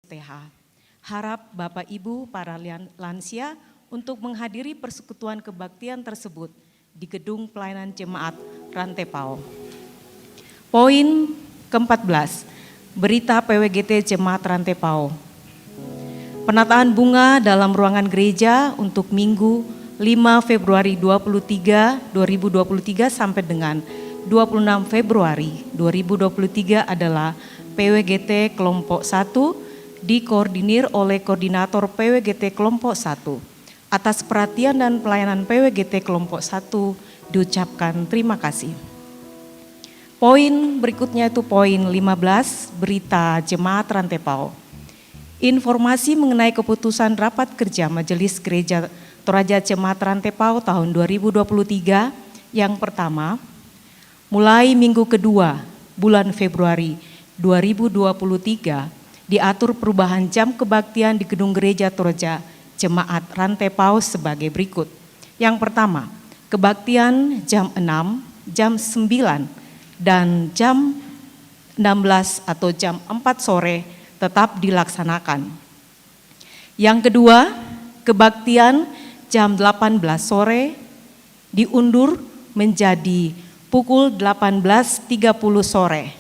TH. Harap Bapak Ibu para lansia untuk menghadiri persekutuan kebaktian tersebut di Gedung Pelayanan Jemaat Rantepao. Poin ke-14, berita PWGT Jemaat Rantepao. Penataan bunga dalam ruangan gereja untuk Minggu 5 Februari 2023 sampai dengan 26 Februari 2023 adalah PWGT kelompok 1 dikoordinir oleh Koordinator PWGT kelompok 1. Atas perhatian dan pelayanan PWGT kelompok 1 diucapkan terima kasih. Poin berikutnya itu poin 15, berita Jemaat Rantepao. Informasi mengenai keputusan rapat kerja Majelis Gereja Toraja Jemaat Rantepao tahun 2023 yang pertama, mulai minggu kedua bulan Februari 2023 diatur perubahan jam kebaktian di Gedung Gereja Toraja Jemaat Rantepao sebagai berikut. Yang pertama, kebaktian jam 6, jam 9, dan jam 16 atau jam 4 sore tetap dilaksanakan. Yang kedua, kebaktian jam 18 sore diundur menjadi pukul 18.30 sore.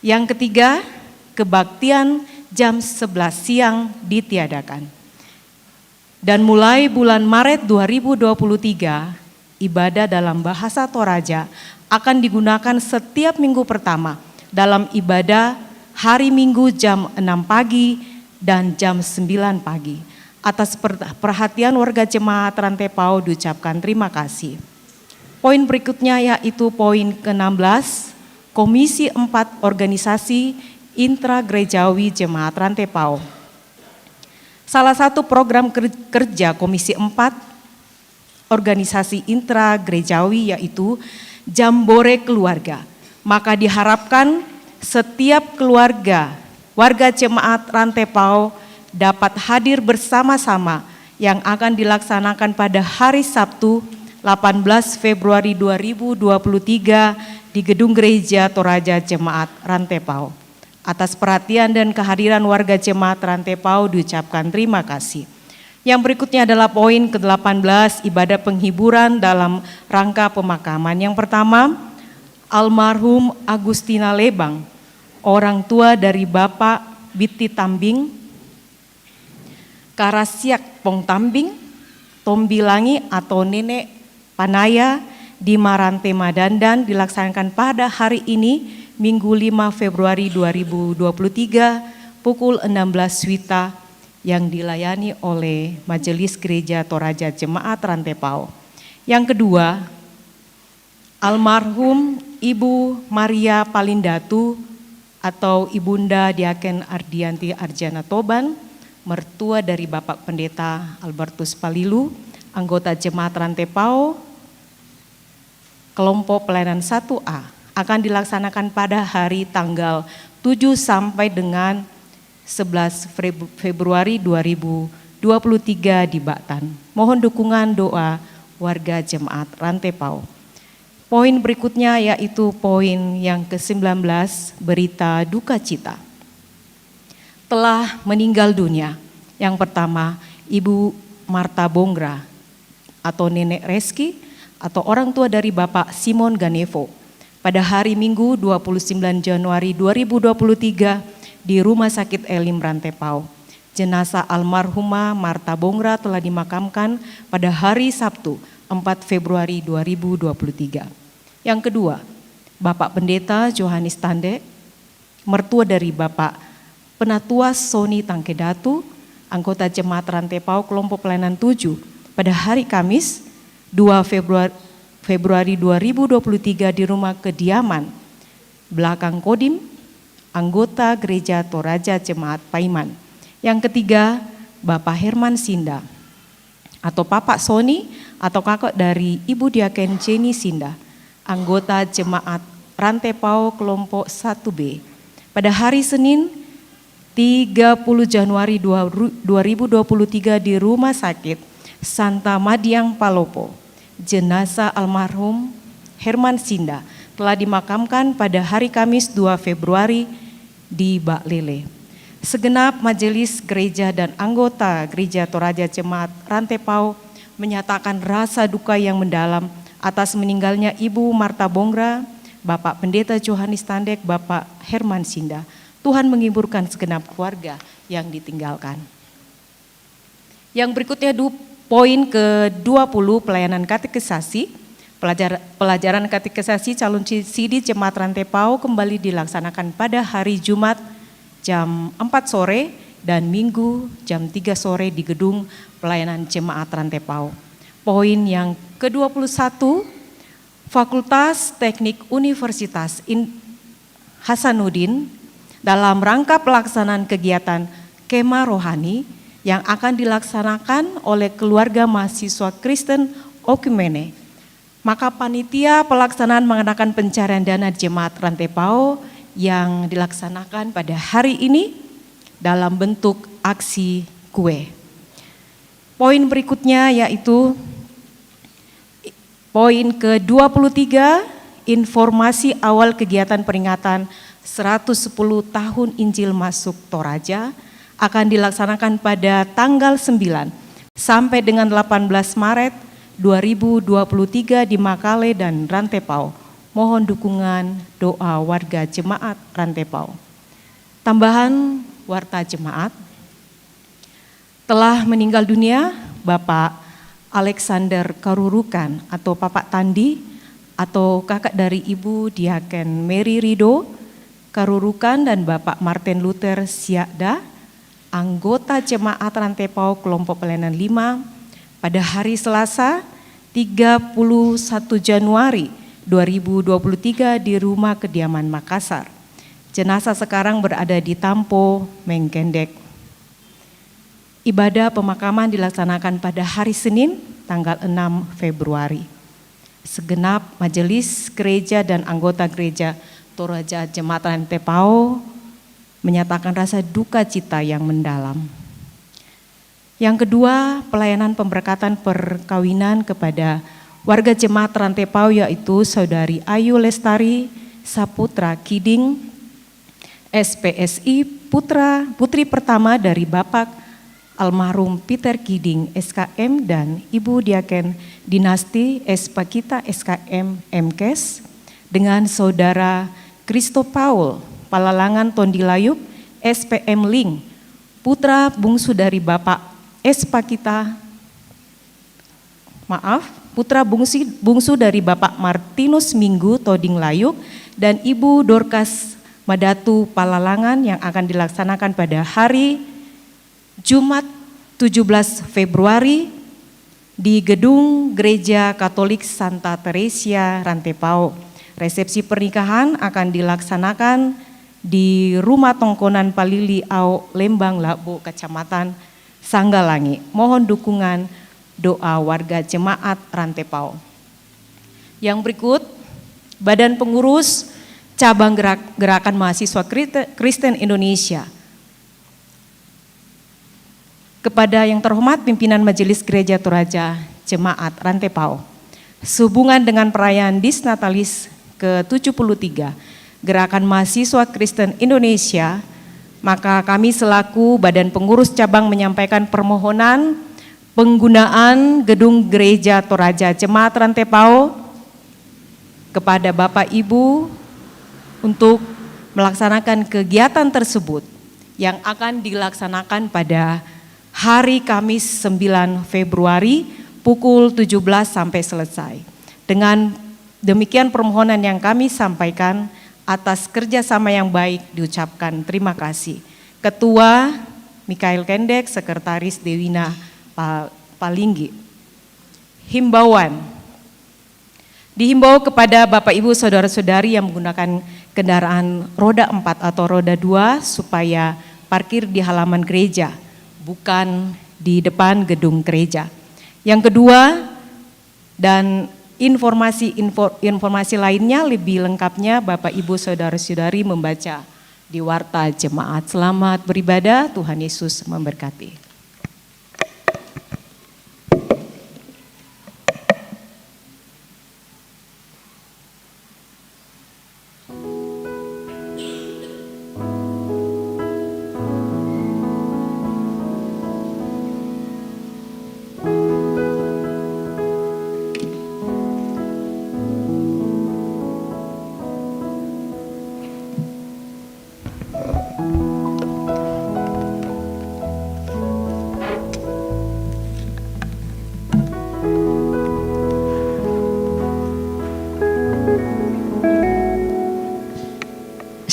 Yang ketiga, kebaktian jam 11 siang ditiadakan. Dan mulai bulan Maret 2023, ibadah dalam bahasa Toraja akan digunakan setiap minggu pertama dalam ibadah hari Minggu jam 6 pagi dan jam 9 pagi. Atas perhatian warga Jemaat Rantepao diucapkan terima kasih. Poin berikutnya yaitu poin ke-16, Komisi 4 Organisasi Intra-Gerejawi Jemaat Rantepao. Salah satu program kerja Komisi 4 Organisasi Intra-Gerejawi yaitu Jambore Keluarga. Maka diharapkan setiap keluarga warga Jemaat Rantepao dapat hadir bersama-sama yang akan dilaksanakan pada hari Sabtu 18 Februari 2023 di Gedung Gereja Toraja Jemaat Rantepao. Atas perhatian dan kehadiran warga Jemaat Rantepao diucapkan terima kasih. Yang berikutnya adalah poin ke-18, ibadah penghiburan dalam rangka pemakaman. Yang pertama, almarhum Agustina Lebang, orang tua dari Bapak Biti Tambing, Karasiak Pong Tambing, Tombilangi atau Nenek Panaya di Marante Madandan dilaksanakan pada hari ini Minggu 5 Februari 2023 pukul 16 WITA yang dilayani oleh Majelis Gereja Toraja Jemaat Rantepao. Yang kedua, almarhum Ibu Maria Palindatu atau Ibunda Diaken Ardianti Arjana Toban, mertua dari Bapak Pendeta Albertus Palilu, anggota Jemaat Rantepao, kelompok pelayanan 1A, akan dilaksanakan pada hari tanggal 7 sampai dengan 11 Februari 2023 di Batan. Mohon dukungan doa warga Jemaat Rantepao. Poin berikutnya yaitu poin yang ke-19, berita duka cita. Telah meninggal dunia. Yang pertama, Ibu Marta Bongra atau Nenek Reski atau orang tua dari Bapak Simon Ganevo pada hari Minggu 29 Januari 2023 di Rumah Sakit Elim Rantepao. Jenazah almarhumah Marta Bongra telah dimakamkan pada hari Sabtu 4 Februari 2023. Yang kedua, Bapak Pendeta Johannes Tande, mertua dari Bapak Penatua Soni Tangkedatu, anggota Jemaat Rantepao kelompok pelayanan 7 pada hari Kamis 2 Februari 2023 di rumah kediaman belakang Kodim, anggota Gereja Toraja Jemaat Paiman. Yang ketiga, Bapak Herman Sinda atau Papak Soni atau kakak dari Ibu Diaken Jenny Sinda, anggota Jemaat Rantepao kelompok 1B. Pada hari Senin 30 Januari 2023 di Rumah Sakit Santa Madiang Palopo. Jenazah almarhum Herman Sinda telah dimakamkan pada hari Kamis 2 Februari di Bak Lele. Segenap majelis gereja dan anggota Gereja Toraja Jemaat Rantepao menyatakan rasa duka yang mendalam atas meninggalnya Ibu Marta Bongra, Bapak Pendeta Johannes Tandek, Bapak Herman Sinda. Tuhan menghiburkan segenap keluarga yang ditinggalkan. Yang berikutnya poin ke-20 pelayanan katekisasi. Pelajaran katekisasi calon CD Jemaat Rantepao kembali dilaksanakan pada hari Jumat jam 4 sore dan Minggu jam 3 sore di gedung pelayanan Jemaat Rantepao. Poin yang ke-21, Fakultas Teknik Universitas Hasanuddin dalam rangka pelaksanaan kegiatan Kemah Rohani yang akan dilaksanakan oleh keluarga mahasiswa Kristen Okumene. Maka panitia pelaksanaan mengadakan pencarian dana Jemaat Rantepao yang dilaksanakan pada hari ini dalam bentuk aksi kue. Poin berikutnya yaitu poin ke-23, informasi awal kegiatan peringatan 110 tahun Injil masuk Toraja akan dilaksanakan pada tanggal 9 sampai dengan 18 Maret 2023 di Makale dan Rantepao. Mohon dukungan doa warga Jemaat Rantepao. Tambahan warta jemaat, telah meninggal dunia Bapak Alexander Karurukan atau Papak Tandi atau kakak dari Ibu Diaken Mary Rido Karurukan dan Bapak Martin Luther Siada, anggota Jemaat Rantepao kelompok pelayanan 5 pada hari Selasa 31 Januari 2023 di rumah kediaman Makassar. Jenazah sekarang berada di Tampo, Mengkendek. Ibadah pemakaman dilaksanakan pada hari Senin tanggal 6 Februari. Segenap majelis gereja dan anggota gereja Toraja Jemaat Rantepao menyatakan rasa duka cita yang mendalam. Yang kedua, pelayanan pemberkatan perkawinan kepada warga Jemaat Rantepao yaitu Saudari Ayu Lestari Saputra Kiding, SPSI putri pertama dari Bapak almarhum Peter Kiding SKM dan Ibu Diaken Dinasti Espakita SKM MKes dengan Saudara Kristo Paul Palalangan Tondilayup SPM Ling, putra bungsu dari Bapak putra bungsu dari Bapak Martinus Minggu Toding Layuk dan Ibu Dorcas Madatu Palalangan yang akan dilaksanakan pada hari Jumat 17 Februari di Gedung Gereja Katolik Santa Teresia Rantepao. Resepsi pernikahan akan dilaksanakan di Rumah Tongkonan Palili Au Lembang Labo Kecamatan Sanggalangi. Mohon dukungan doa warga Jemaat Rantepao. Yang berikut, Badan Pengurus Cabang Gerakan Mahasiswa Kristen Indonesia. Kepada yang terhormat pimpinan Majelis Gereja Toraja Jemaat Rantepao, sehubungan dengan perayaan Disnatalis ke-73 Gerakan Mahasiswa Kristen Indonesia, maka kami selaku Badan Pengurus Cabang menyampaikan permohonan penggunaan gedung Gereja Toraja Jemaat Rantepao kepada Bapak Ibu untuk melaksanakan kegiatan tersebut yang akan dilaksanakan pada hari Kamis 9 Februari pukul 17 sampai selesai. Dengan demikian permohonan yang kami sampaikan, atas kerjasama yang baik diucapkan terima kasih. Ketua Mikael Kendek, Sekretaris Dewina Palinggi. Himbauan. Dihimbau kepada Bapak Ibu Saudara-saudari yang menggunakan kendaraan roda 4 atau roda 2 supaya parkir di halaman gereja, bukan di depan gedung gereja. Yang kedua, dan informasi lainnya lebih lengkapnya Bapak Ibu Saudara-saudari membaca di Warta Jemaat. Selamat beribadah, Tuhan Yesus memberkati.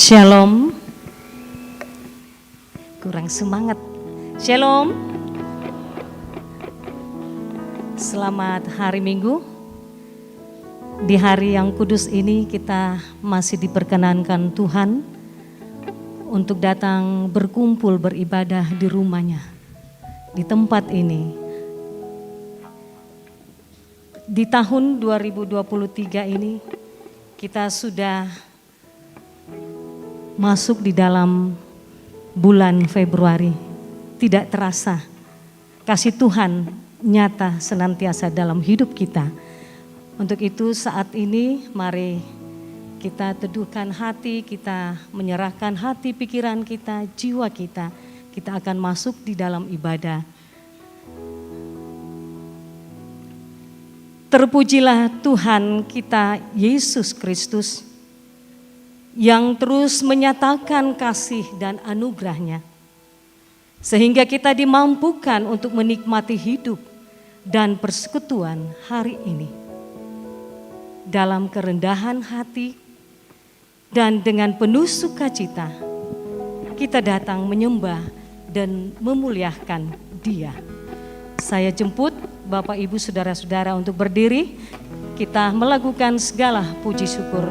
Shalom. Kurang semangat. Shalom. Selamat hari Minggu. Di hari yang kudus ini kita masih diperkenankan Tuhan untuk datang berkumpul beribadah di rumahnya, di tempat ini. Di tahun 2023 ini kita sudah masuk di dalam bulan Februari. Tidak terasa kasih Tuhan nyata senantiasa dalam hidup kita. Untuk itu saat ini mari kita teduhkan hati, kita menyerahkan hati, pikiran kita, jiwa kita. Kita akan masuk di dalam ibadah. Terpujilah Tuhan kita Yesus Kristus yang terus menyatakan kasih dan anugerah-Nya. Sehingga kita dimampukan untuk menikmati hidup dan persekutuan hari ini. Dalam kerendahan hati dan dengan penuh sukacita, kita datang menyembah dan memuliakan Dia. Saya jemput Bapak Ibu Saudara-saudara untuk berdiri, kita melakukan segala puji syukur.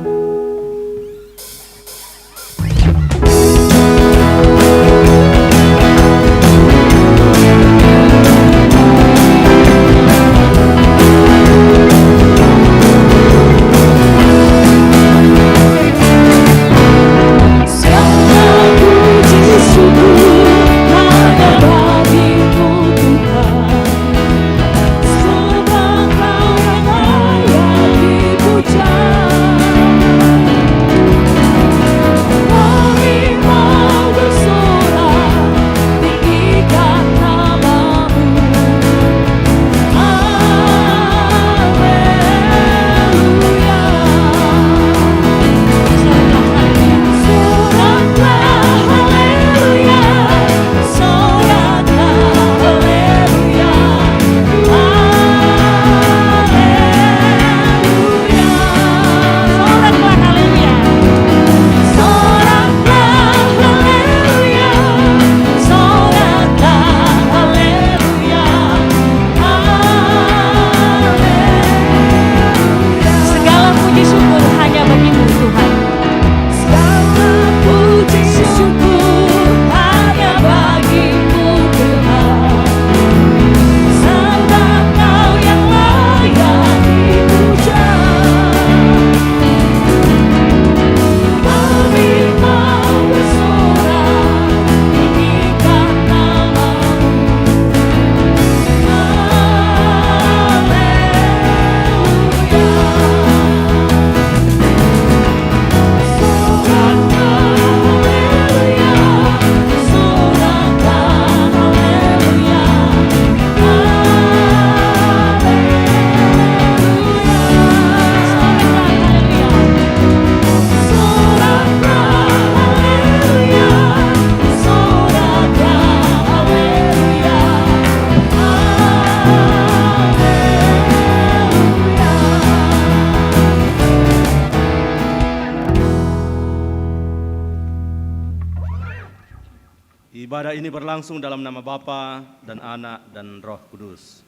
Ibadah ini berlangsung dalam nama Bapa dan Anak dan Roh Kudus.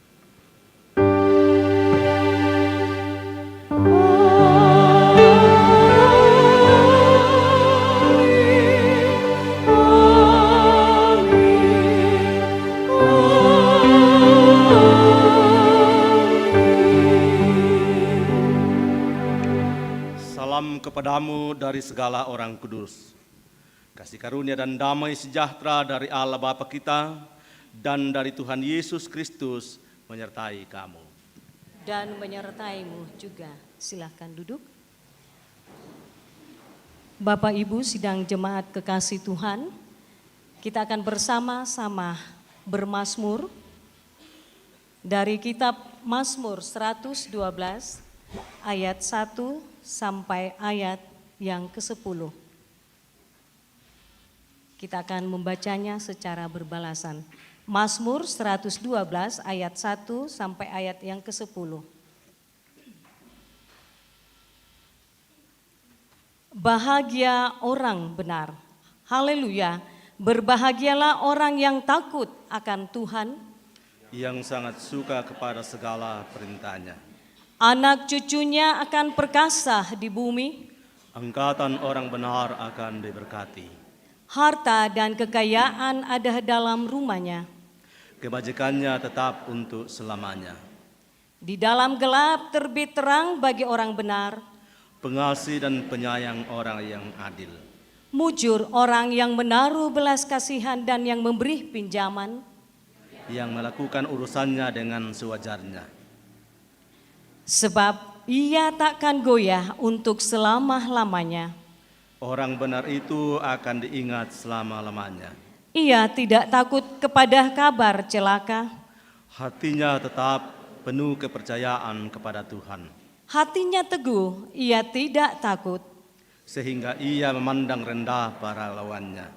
Salam kepadamu dari segala orang kudus. Kasih karunia dan damai sejahtera dari Allah Bapa kita dan dari Tuhan Yesus Kristus menyertai kamu. Dan menyertaimu juga. Silahkan duduk. Bapak Ibu sidang jemaat kekasih Tuhan, kita akan bersama-sama bermazmur dari kitab Mazmur 112 ayat 1 sampai ayat yang ke-10. Kita akan membacanya secara berbalasan. Mazmur 112 ayat 1 sampai ayat yang ke-10. Bahagia orang benar. Haleluya. Berbahagialah orang yang takut akan Tuhan, yang sangat suka kepada segala perintahnya. anak cucunya akan perkasa di bumi, Angkatan orang benar akan diberkati. harta dan kekayaan ada dalam rumahnya. Kebajikannya tetap untuk selamanya. Di dalam gelap terbit terang bagi orang benar, Pengasih dan penyayang orang yang adil. mujur orang yang menaruh belas kasihan dan yang memberi pinjaman. Yang melakukan urusannya dengan sewajarnya. Sebab ia takkan goyah untuk selama-lamanya. Orang benar itu akan diingat selama-lamanya. Ia tidak takut kepada kabar celaka. Hatinya tetap penuh kepercayaan kepada Tuhan. Hatinya teguh, ia tidak takut. Sehingga ia memandang rendah para lawannya.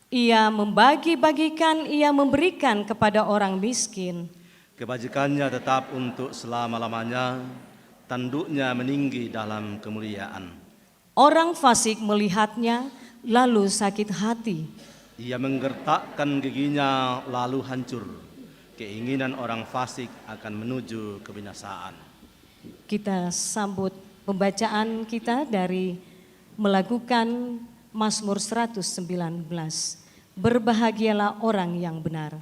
Ia membagi-bagikan, ia memberikan kepada orang miskin. Kebajikannya tetap untuk selama-lamanya. Tanduknya meninggi dalam kemuliaan. Orang fasik melihatnya lalu sakit hati. Ia menggertakkan giginya lalu hancur. Keinginan orang fasik akan menuju kebinasaan. Kita sambut pembacaan kita dari melakukan Mazmur 119. Berbahagialah orang yang benar.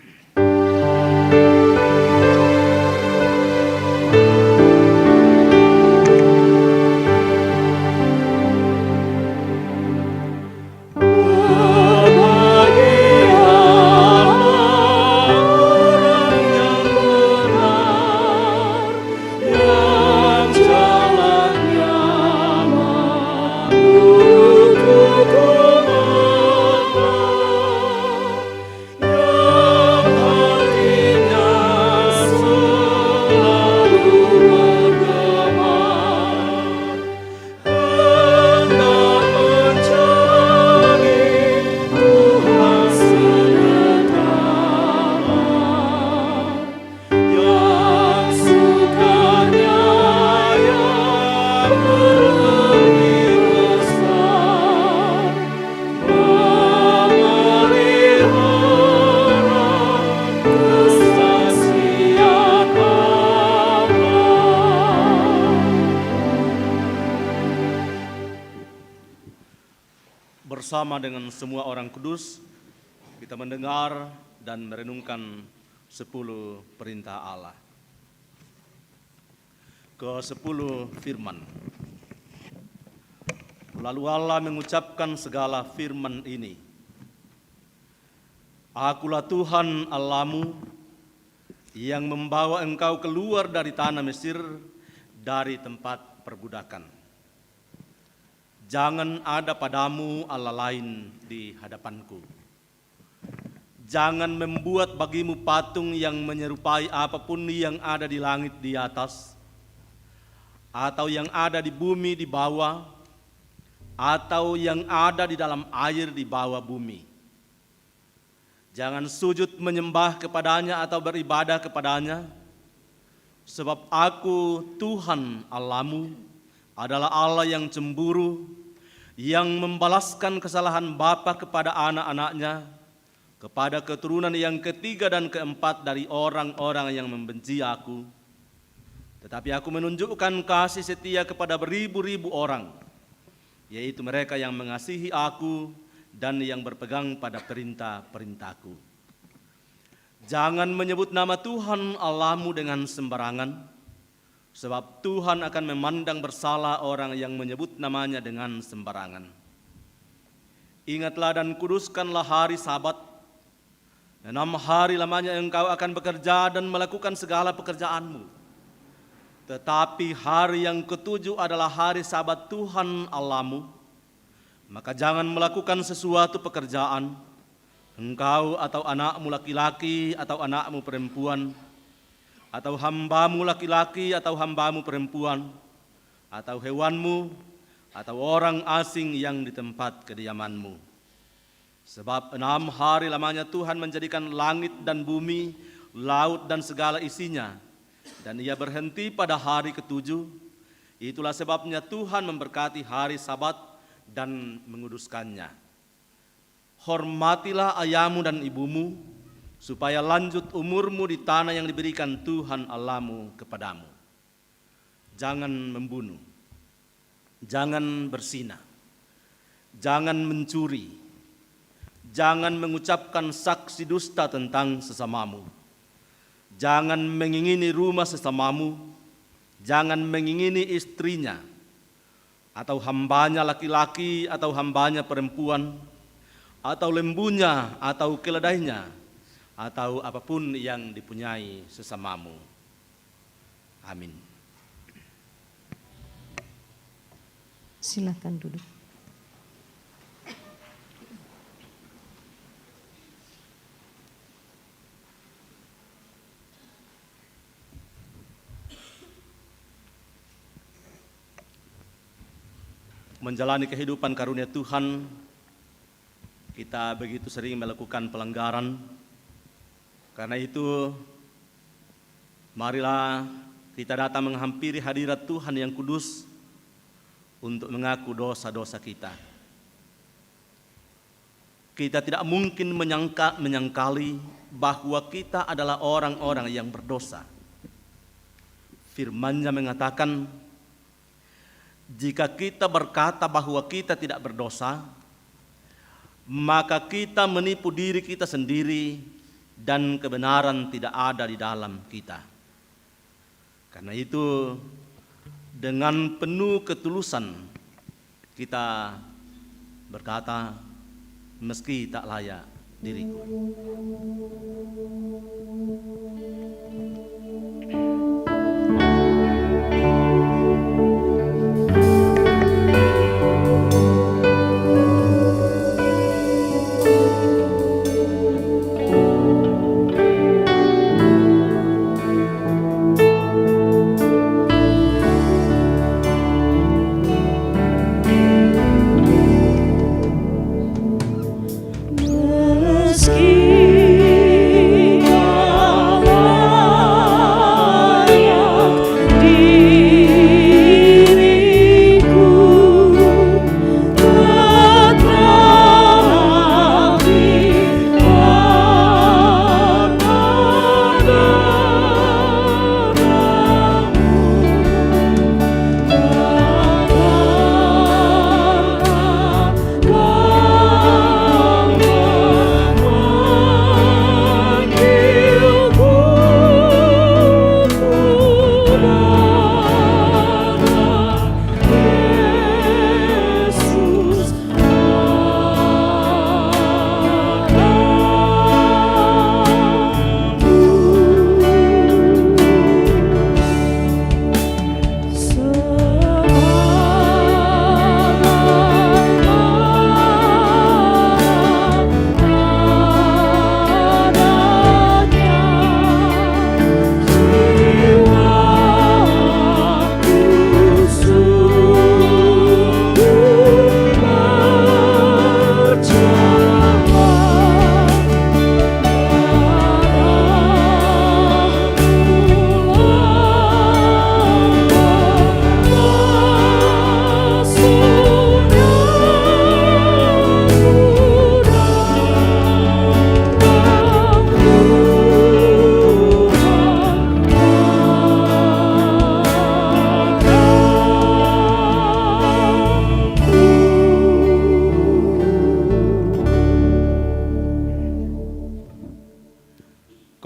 Bersama dengan semua orang kudus, kita mendengar dan merenungkan 10 perintah Allah. Ke-10 firman. Lalu Allah mengucapkan segala firman ini. Akulah Tuhan Allahmu yang membawa engkau keluar dari tanah Mesir, dari tempat perbudakan. Jangan ada padamu Allah lain di hadapanku. Jangan membuat bagimu patung yang menyerupai apapun yang ada di langit di atas, atau yang ada di bumi di bawah, atau yang ada di dalam air di bawah bumi. Jangan sujud menyembah kepadanya atau beribadah kepadanya, sebab aku Tuhan Allahmu adalah Allah yang cemburu, yang membalaskan kesalahan bapa kepada anak-anaknya, kepada keturunan yang ketiga dan keempat dari orang-orang yang membenci aku. Tetapi aku menunjukkan kasih setia kepada beribu-ribu orang, yaitu mereka yang mengasihi aku dan yang berpegang pada perintah-perintahku. Jangan menyebut nama Tuhan Allahmu dengan sembarangan, sebab Tuhan akan memandang bersalah orang yang menyebut namanya dengan sembarangan. Ingatlah dan kuduskanlah hari Sabat. 6 hari lamanya engkau akan bekerja dan melakukan segala pekerjaanmu. Tetapi hari yang ke-7 adalah hari Sabat Tuhan Allahmu. Maka jangan melakukan sesuatu pekerjaan, engkau atau anakmu laki-laki atau anakmu perempuan, atau hambamu laki-laki atau hambamu perempuan, atau hewanmu, atau orang asing yang di tempat kediamanmu. Sebab 6 hari lamanya Tuhan menjadikan langit dan bumi, laut dan segala isinya, dan ia berhenti pada hari ke-7. Itulah sebabnya Tuhan memberkati hari Sabat dan menguduskannya. Hormatilah ayahmu dan ibumu, supaya lanjut umurmu di tanah yang diberikan Tuhan Allahmu kepadamu. Jangan membunuh, jangan berzina, jangan mencuri, jangan mengucapkan saksi dusta tentang sesamamu, jangan mengingini rumah sesamamu, jangan mengingini istrinya, atau hambanya laki-laki atau hambanya perempuan, atau lembunya atau keledainya, atau apapun yang dipunyai sesamamu. Amin. Silakan duduk. Menjalani kehidupan karunia Tuhan, kita begitu sering melakukan pelanggaran. Karena itu, marilah kita datang menghampiri hadirat Tuhan yang kudus untuk mengaku dosa-dosa kita. Kita tidak mungkin menyangkali bahwa kita adalah orang-orang yang berdosa. Firman-Nya mengatakan, jika kita berkata bahwa kita tidak berdosa, maka kita menipu diri kita sendiri dan kebenaran tidak ada di dalam kita. Karena itu, dengan penuh ketulusan kita berkata, meski tak layak diriku.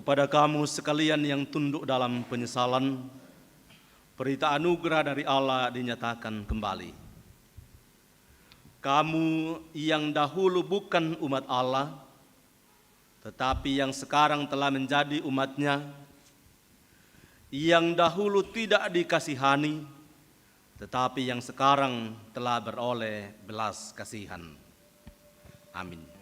Kepada kamu sekalian yang tunduk dalam penyesalan, berita anugerah dari Allah dinyatakan kembali. Kamu yang dahulu bukan umat Allah, tetapi yang sekarang telah menjadi umat-Nya, yang dahulu tidak dikasihani, tetapi yang sekarang telah beroleh belas kasihan. Amin.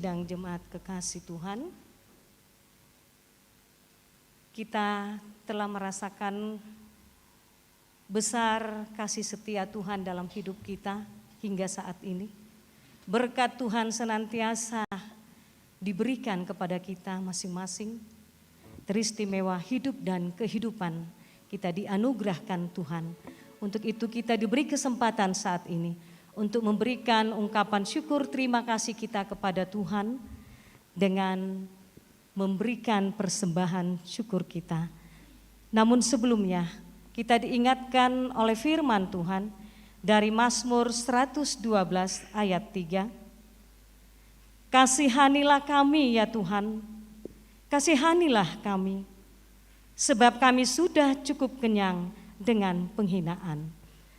sidang jemaat kekasih Tuhan, kita telah merasakan besar kasih setia Tuhan dalam hidup kita hingga saat ini. Berkat Tuhan senantiasa diberikan kepada kita masing-masing. Teristimewa hidup dan kehidupan kita dianugerahkan Tuhan. Untuk itu kita diberi kesempatan saat ini untuk memberikan ungkapan syukur terima kasih kita kepada Tuhan dengan memberikan persembahan syukur kita. Namun sebelumnya kita diingatkan oleh firman Tuhan dari Mazmur 112 ayat 3. Kasihanilah kami ya Tuhan, kasihanilah kami, sebab kami sudah cukup kenyang dengan penghinaan.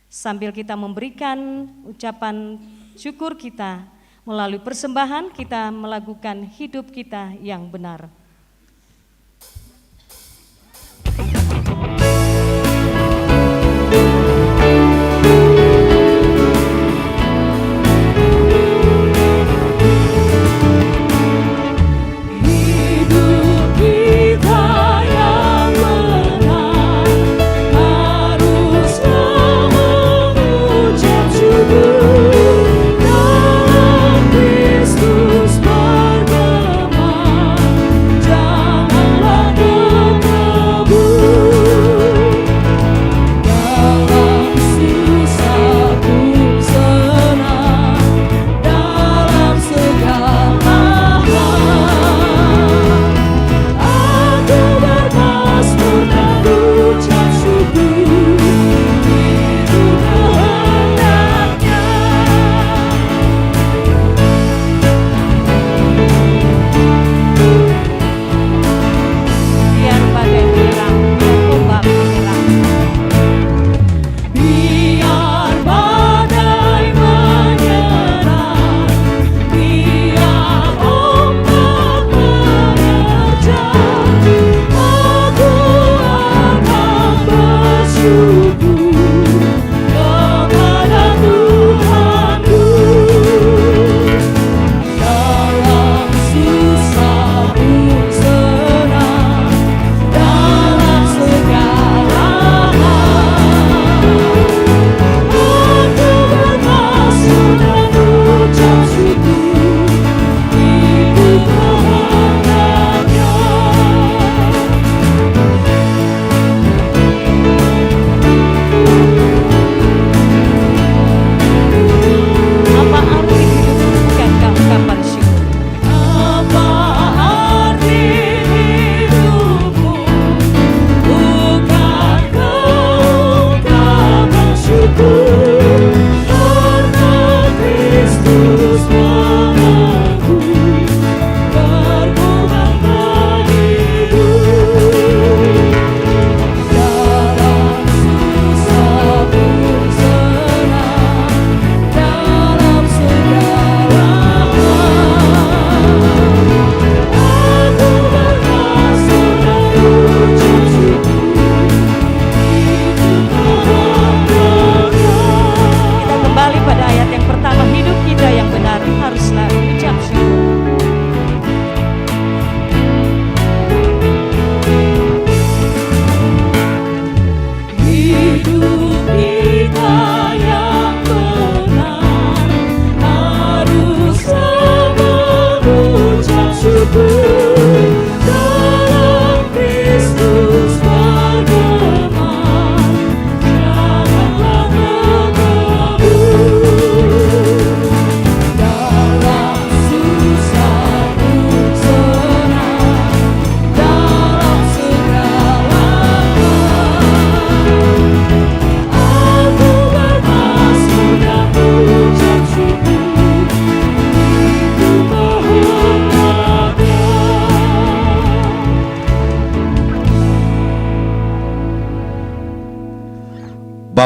Sambil kita memberikan ucapan syukur kita, melalui persembahan kita melakukan hidup kita yang benar.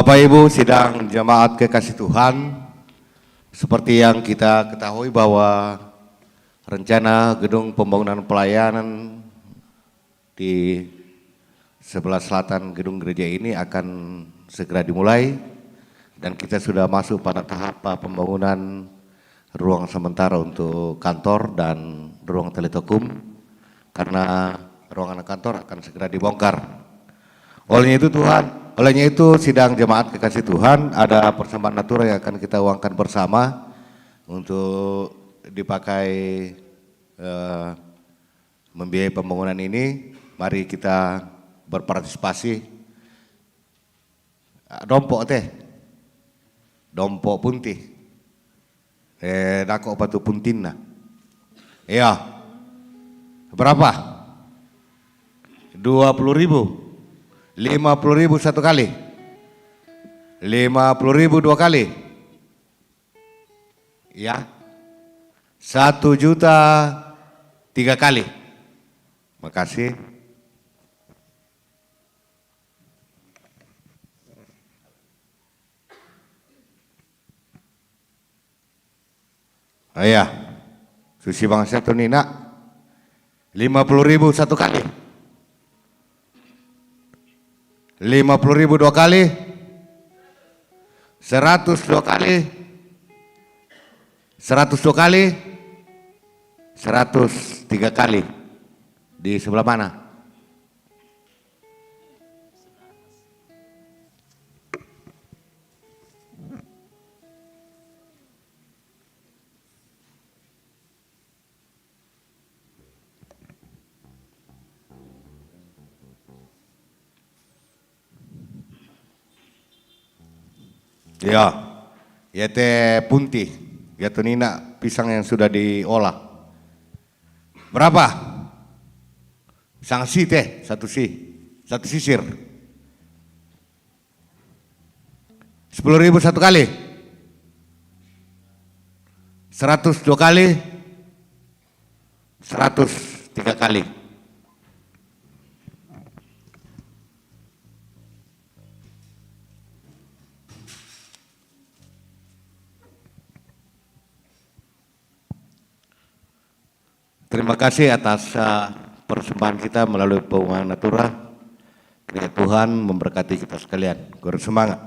Bapak Ibu sidang jemaat kekasih Tuhan, seperti yang kita ketahui bahwa rencana gedung pembangunan pelayanan di sebelah selatan gedung gereja ini akan segera dimulai dan kita sudah masuk pada tahap pembangunan ruang sementara untuk kantor dan ruang teletokum karena ruangan kantor akan segera dibongkar. Olehnya itu sidang jemaat kekasih Tuhan, ada persembahan natura yang akan kita uangkan bersama untuk dipakai membiayai pembangunan ini. Mari kita berpartisipasi. Dompok puntih. Dako patu puntinna. Iya. Berapa? 20.000. 50.000 satu kali. 50.000 dua kali. Ya. 1 juta 3 kali. Makasih. Ayah, Susi bangsa tuh Nina, 50.000 satu kali, 50.000 dua kali, 100 dua kali, 100 dua kali, 100 3 kali. Di sebelah mana? Ya, yaitu punti, yaitu nina pisang yang sudah diolah. Berapa? Sanksi teh, satu sisir. 10.000 satu kali. 100 dua kali. 100 3 kali. Terima kasih atas persembahan kita melalui pembangunan natura. Kiranya Tuhan memberkati kita sekalian. Bersemangat.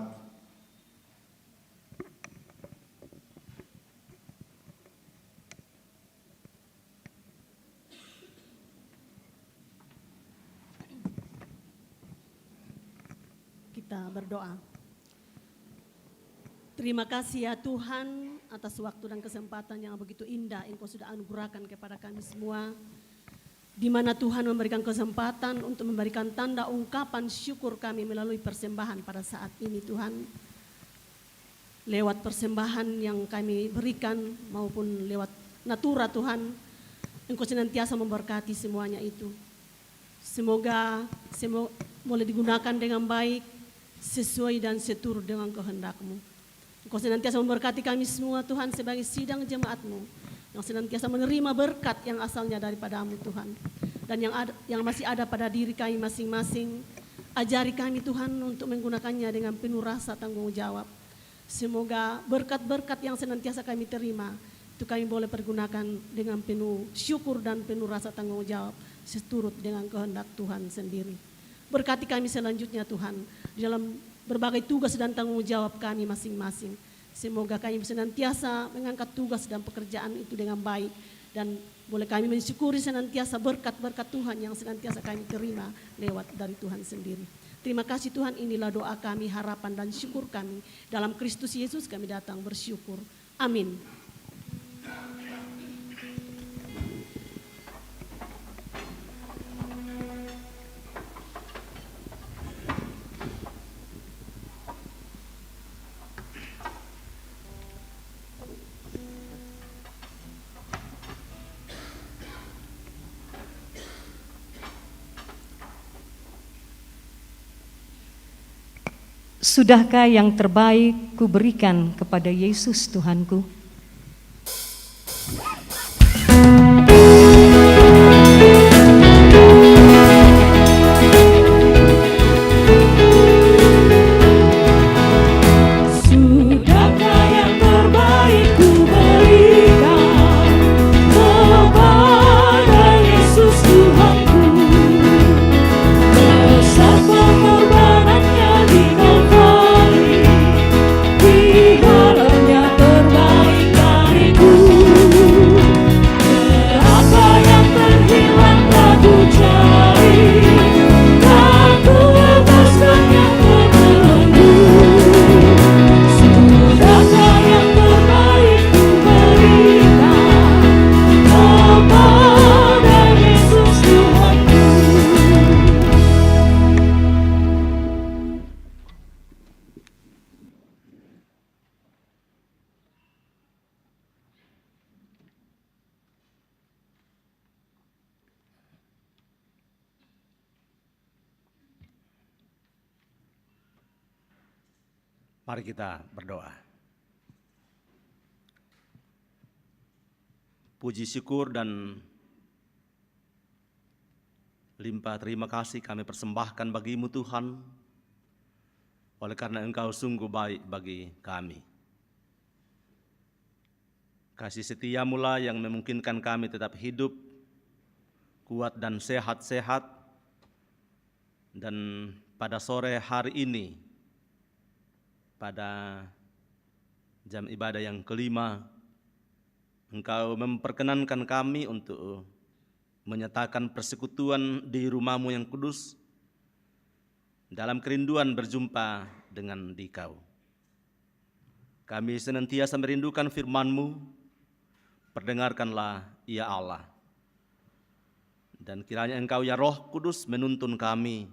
Kita berdoa. Terima kasih ya Tuhan atas waktu dan kesempatan yang begitu indah Engkau sudah anugerahkan kepada kami semua. Di mana Tuhan memberikan kesempatan untuk memberikan tanda ungkapan syukur kami melalui persembahan pada saat ini Tuhan. Lewat persembahan yang kami berikan maupun lewat natura Tuhan, Engkau senantiasa memberkati semuanya itu. Semoga boleh digunakan dengan baik, sesuai dan seturut dengan kehendak-Mu. Engkau senantiasa memberkati kami semua Tuhan sebagai sidang jemaat-Mu yang senantiasa menerima berkat yang asalnya daripada-Mu Tuhan. Dan yang masih ada pada diri kami masing-masing, ajari kami Tuhan untuk menggunakannya dengan penuh rasa tanggung jawab. Semoga berkat-berkat yang senantiasa kami terima, itu kami boleh pergunakan dengan penuh syukur dan penuh rasa tanggung jawab seturut dengan kehendak Tuhan sendiri. Berkati kami selanjutnya Tuhan di dalam berbagai tugas dan tanggung jawab kami masing-masing. Semoga kami senantiasa mengangkat tugas dan pekerjaan itu dengan baik. Dan boleh kami mensyukuri senantiasa berkat-berkat Tuhan yang senantiasa kami terima lewat dari Tuhan sendiri. Terima kasih Tuhan, inilah doa kami, harapan dan syukur kami. Dalam Kristus Yesus kami datang bersyukur. Amin. Sudahkah yang terbaik kuberikan kepada Yesus Tuhanku? Terbaik Mari kita berdoa. Puji syukur dan limpah terima kasih kami persembahkan bagi-Mu Tuhan, oleh karena Engkau sungguh baik bagi kami. Kasih setia-Mu lah yang memungkinkan kami tetap hidup, kuat dan sehat-sehat. Dan pada sore hari ini, pada jam ibadah yang kelima, Engkau memperkenankan kami untuk menyatakan persekutuan di rumah-Mu yang kudus, dalam kerinduan berjumpa dengan Dikau. Kami senantiasa merindukan firman-Mu, perdengarkanlah ya Allah. Dan kiranya Engkau ya Roh Kudus menuntun kami,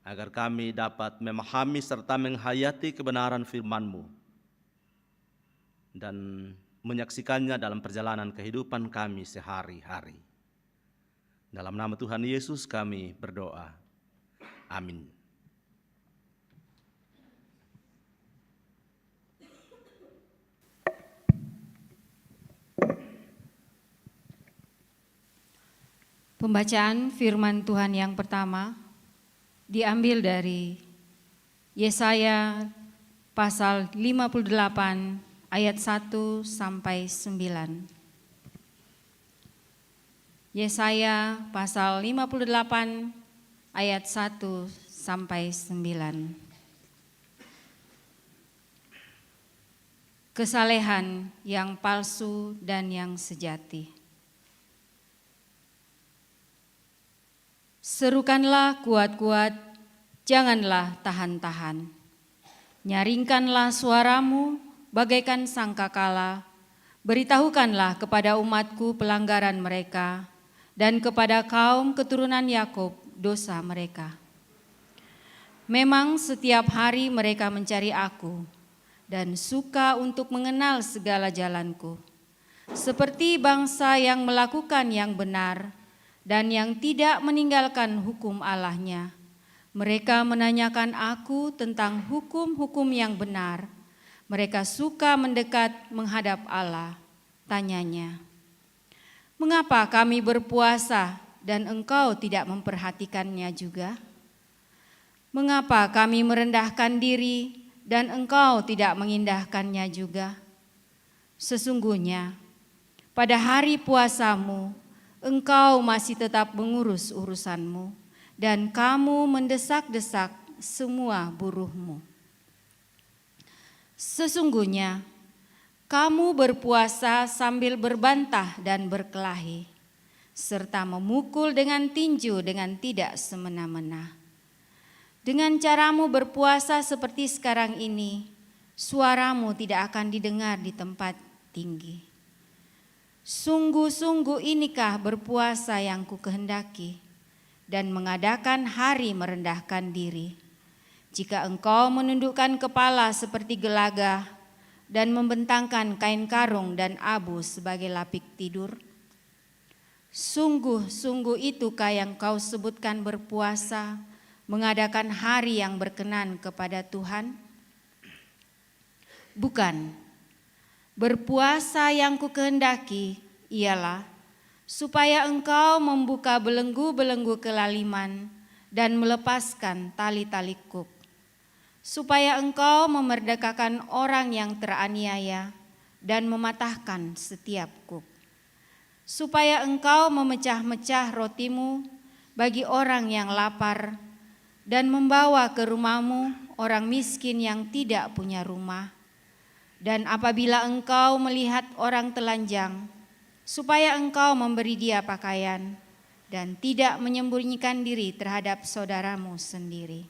agar kami dapat memahami serta menghayati kebenaran firman-Mu dan menyaksikannya dalam perjalanan kehidupan kami sehari-hari. Dalam nama Tuhan Yesus kami berdoa. Amin. Pembacaan firman Tuhan yang pertama diambil dari Yesaya pasal 58 ayat 1 sampai 9. Yesaya pasal 58 ayat 1 sampai 9. Kesalehan yang palsu dan yang sejati. Serukanlah kuat-kuat, janganlah tahan-tahan. Nyaringkanlah suaramu bagaikan sangkakala. Beritahukanlah kepada umatku pelanggaran mereka, dan kepada kaum keturunan Yakub dosa mereka. Memang setiap hari mereka mencari aku, dan suka untuk mengenal segala jalanku. Seperti bangsa yang melakukan yang benar, dan yang tidak meninggalkan hukum Allahnya. Mereka menanyakan aku tentang hukum-hukum yang benar. Mereka suka mendekat menghadap Allah. Tanyanya, mengapa kami berpuasa dan engkau tidak memperhatikannya juga? Mengapa kami merendahkan diri dan engkau tidak mengindahkannya juga? Sesungguhnya pada hari puasamu, engkau masih tetap mengurus urusanmu, dan kamu mendesak-desak semua buruhmu. Sesungguhnya, kamu berpuasa sambil berbantah dan berkelahi, serta memukul dengan tinju dengan tidak semena-mena. Dengan caramu berpuasa seperti sekarang ini, suaramu tidak akan didengar di tempat tinggi. Sungguh-sungguh inikah berpuasa yang kukehendaki, dan mengadakan hari merendahkan diri. Jika engkau menundukkan kepala seperti gelagah, dan membentangkan kain karung dan abu sebagai lapik tidur, sungguh-sungguh itukah yang kau sebutkan berpuasa, mengadakan hari yang berkenan kepada Tuhan? Bukan. Berpuasa yang kukehendaki ialah supaya engkau membuka belenggu-belenggu kelaliman dan melepaskan tali-tali kuk, supaya engkau memerdekakan orang yang teraniaya dan mematahkan setiap kuk, supaya engkau memecah-mecah rotimu bagi orang yang lapar dan membawa ke rumahmu orang miskin yang tidak punya rumah. Dan apabila engkau melihat orang telanjang, supaya engkau memberi dia pakaian dan tidak menyembunyikan diri terhadap saudaramu sendiri.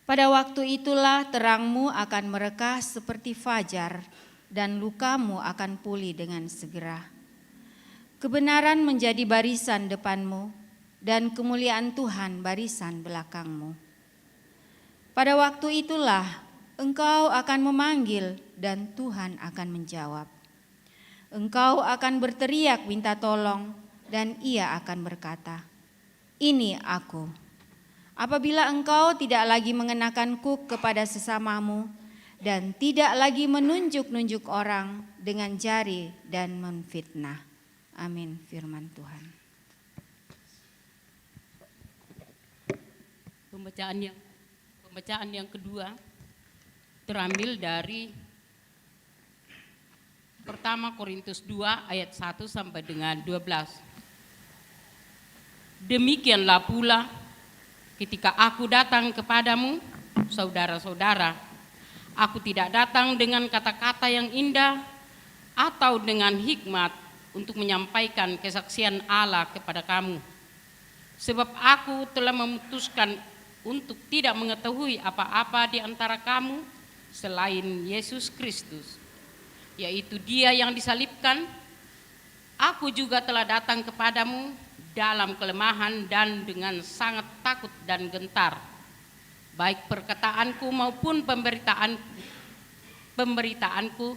Pada waktu itulah terangmu akan merekah seperti fajar, dan lukamu akan pulih dengan segera. Kebenaran menjadi barisan depanmu, dan kemuliaan Tuhan barisan belakangmu. Pada waktu itulah engkau akan memanggil dan Tuhan akan menjawab. Engkau akan berteriak minta tolong dan Ia akan berkata, "Ini aku. Apabila engkau tidak lagi mengenakan kuk kepada sesamamu dan tidak lagi menunjuk-nunjuk orang dengan jari dan menfitnah. Amin, firman Tuhan. Pembacaan yang kedua terambil dari pertama Korintus 2 ayat 1 sampai dengan 12. Demikianlah pula ketika aku datang kepadamu, saudara-saudara, aku tidak datang dengan kata-kata yang indah atau dengan hikmat untuk menyampaikan kesaksian Allah kepada kamu. Sebab aku telah memutuskan untuk tidak mengetahui apa-apa di antara kamu selain Yesus Kristus, yaitu Dia yang disalibkan. Aku juga telah datang kepadamu dalam kelemahan dan dengan sangat takut dan gentar. Baik perkataanku maupun pemberitaanku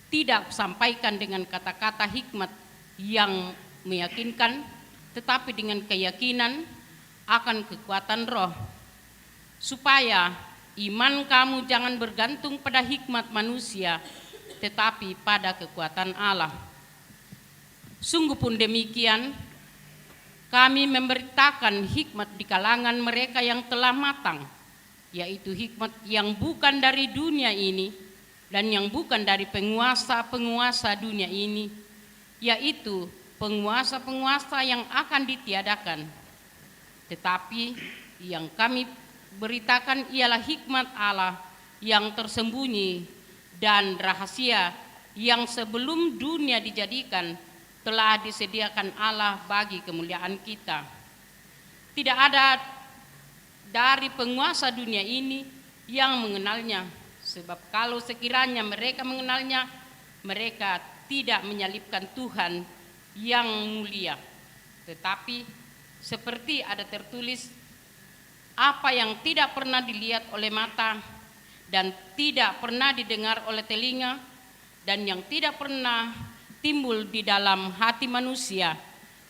tidak sampaikan dengan kata-kata hikmat yang meyakinkan, tetapi dengan keyakinan akan kekuatan roh, supaya iman kamu jangan bergantung pada hikmat manusia, tetapi pada kekuatan Allah. Sungguh pun demikian, kami memberitakan hikmat di kalangan mereka yang telah matang, yaitu hikmat yang bukan dari dunia ini dan yang bukan dari penguasa-penguasa dunia ini, yaitu penguasa-penguasa yang akan ditiadakan. Tetapi yang kami beritakan ialah hikmat Allah yang tersembunyi dan rahasia yang sebelum dunia dijadikan telah disediakan Allah bagi kemuliaan kita. Tidak ada dari penguasa dunia ini yang mengenalnya, sebab kalau sekiranya mereka mengenalnya, mereka tidak menyalibkan Tuhan yang mulia. Tetapi seperti ada tertulis, apa yang tidak pernah dilihat oleh mata dan tidak pernah didengar oleh telinga dan yang tidak pernah timbul di dalam hati manusia,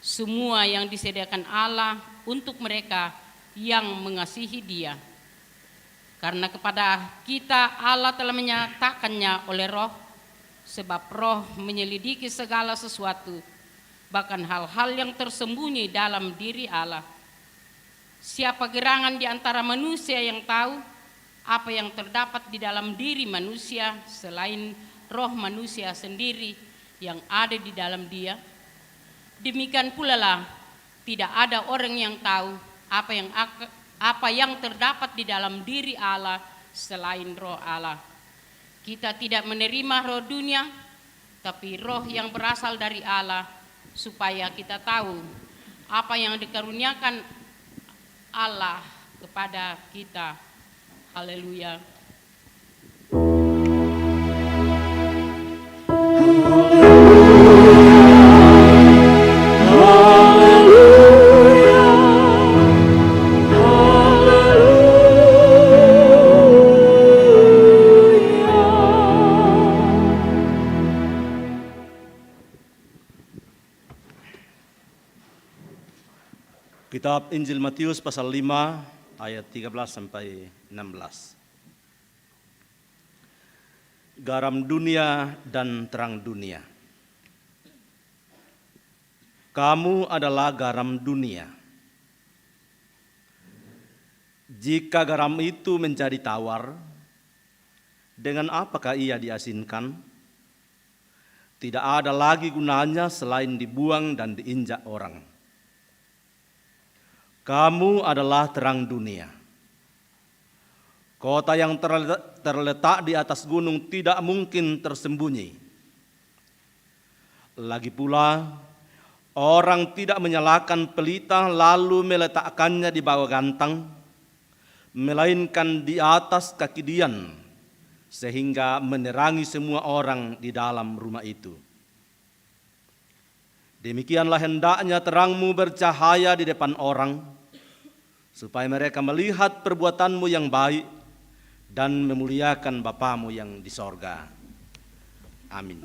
semua yang disediakan Allah untuk mereka yang mengasihi Dia. Karena kepada kita Allah telah menyatakannya oleh Roh, sebab Roh menyelidiki segala sesuatu, bahkan hal-hal yang tersembunyi dalam diri Allah. Siapa gerangan di antara manusia yang tahu apa yang terdapat di dalam diri manusia selain roh manusia sendiri yang ada di dalam dia? Demikian pula lah tidak ada orang yang tahu apa yang terdapat di dalam diri Allah selain roh Allah. Kita tidak menerima roh dunia, tapi roh yang berasal dari Allah, supaya kita tahu apa yang dikaruniakan Allah kepada kita. Haleluya. Kitab Injil Matius pasal 5 ayat 13 sampai 16. Garam dunia dan terang dunia. Kamu adalah garam dunia. Jika garam itu menjadi tawar, dengan apakah ia diasinkan? Tidak ada lagi gunanya selain dibuang dan diinjak orang. Kamu adalah terang dunia. Kota yang terletak di atas gunung tidak mungkin tersembunyi. Lagi pula, orang tidak menyalakan pelita lalu meletakkannya di bawah gantang, melainkan di atas kaki dian, sehingga menerangi semua orang di dalam rumah itu. Demikianlah hendaknya terangmu bercahaya di depan orang, supaya mereka melihat perbuatanmu yang baik dan memuliakan Bapamu yang di sorga. Amin.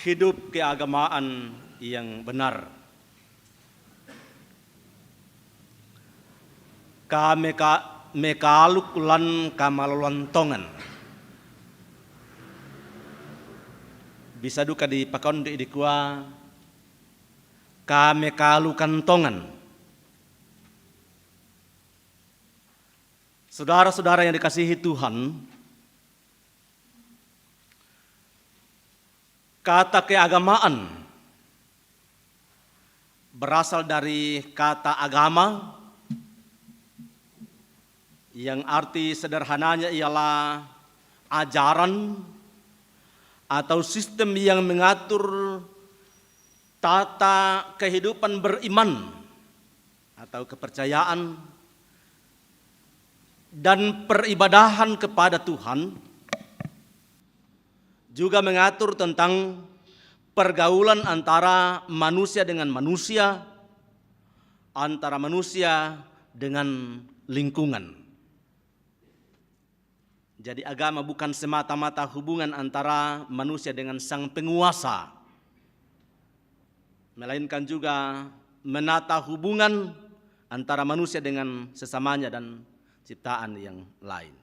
Hidup keagamaan yang benar. Mekaluk lan kamalolontongan. Bisa duka di pakondi di kuah kamekalu kantongan. Saudara-saudara yang dikasihi Tuhan, kata keagamaan berasal dari kata agama yang arti sederhananya ialah ajaran atau sistem yang mengatur tata kehidupan beriman atau kepercayaan dan peribadahan kepada Tuhan, juga mengatur tentang pergaulan antara manusia dengan manusia, antara manusia dengan lingkungan. Jadi agama bukan semata-mata hubungan antara manusia dengan sang penguasa, melainkan juga menata hubungan antara manusia dengan sesamanya dan ciptaan yang lain.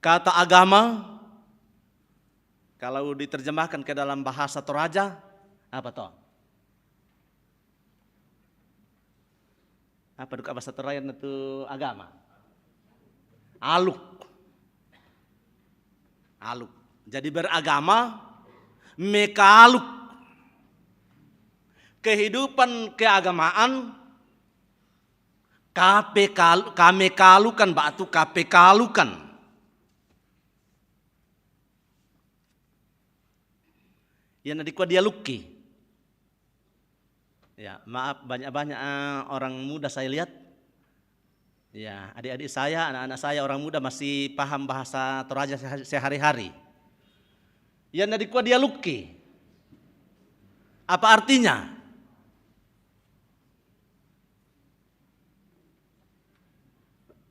Kata agama, kalau diterjemahkan ke dalam bahasa Toraja, apa toh? Apa duka bahasa Toraja itu agama? Aluk. Aluk. Jadi beragama, mekaluk. Kehidupan keagamaan, kamekalukan, batu kapekalukan. Yang nadikwa dialuki. Ya, maaf banyak-banyak orang muda saya lihat. Ya, adik-adik saya, anak-anak saya orang muda masih paham bahasa Toraja sehari-hari. Yang nadikwa dialuki. Apa artinya?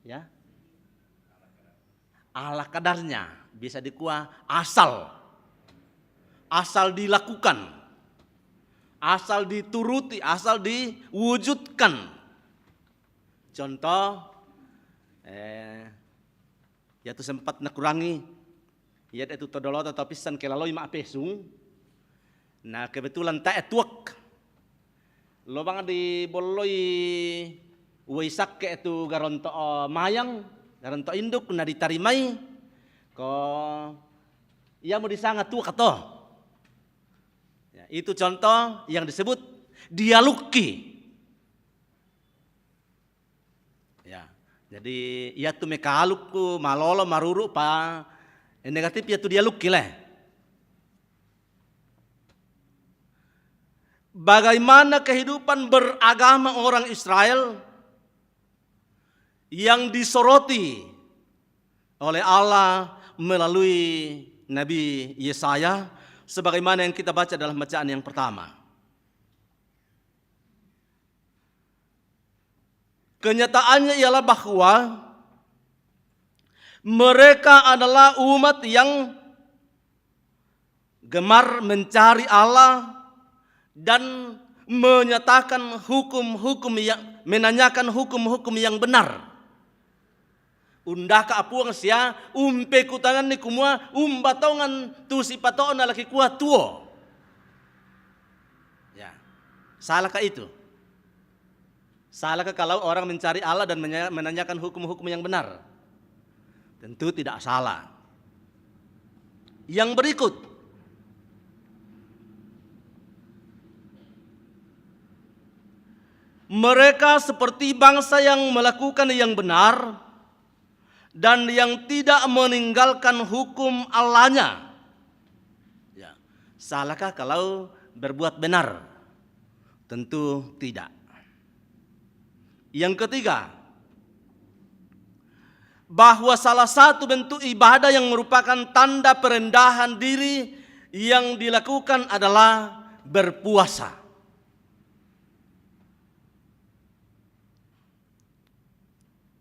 Ya, ala kadarnya bisa dikuah asal dilakukan, asal dituruti, asal diwujudkan. Contoh, ya tu sempat nakurangi, ya itu todolota tapisan kelaloi mak pesung. Nah kebetulan tak etuak, lobang di boloi Waisak ke itu garonto mayang, garonto induk na ditarimai, ko ia mau disangat tuh kato. Ya, itu contoh yang disebut dialuki. Ya, jadi ia tuh mekalukku malolo maruru pa negatif ia tuh dialuki leh. Bagaimana kehidupan beragama orang Israel yang disoroti oleh Allah melalui Nabi Yesaya sebagaimana yang kita baca dalam bacaan yang pertama. Kenyataannya ialah bahwa mereka adalah umat yang gemar mencari Allah dan menanyakan hukum-hukum yang benar. Undaka apuang sia umpe kutangan ni kumua batongan tu si patoon na laki kuat tuo. Ya. Salahkah itu? Salahkah kalau orang mencari Allah dan menanyakan hukum-hukum yang benar? Tentu tidak salah. Yang berikut, mereka seperti bangsa yang melakukan yang benar dan yang tidak meninggalkan hukum Allahnya. Ya. Salahkah kalau berbuat benar? Tentu tidak. Yang ketiga, bahwa salah satu bentuk ibadah yang merupakan tanda perendahan diri yang dilakukan adalah berpuasa.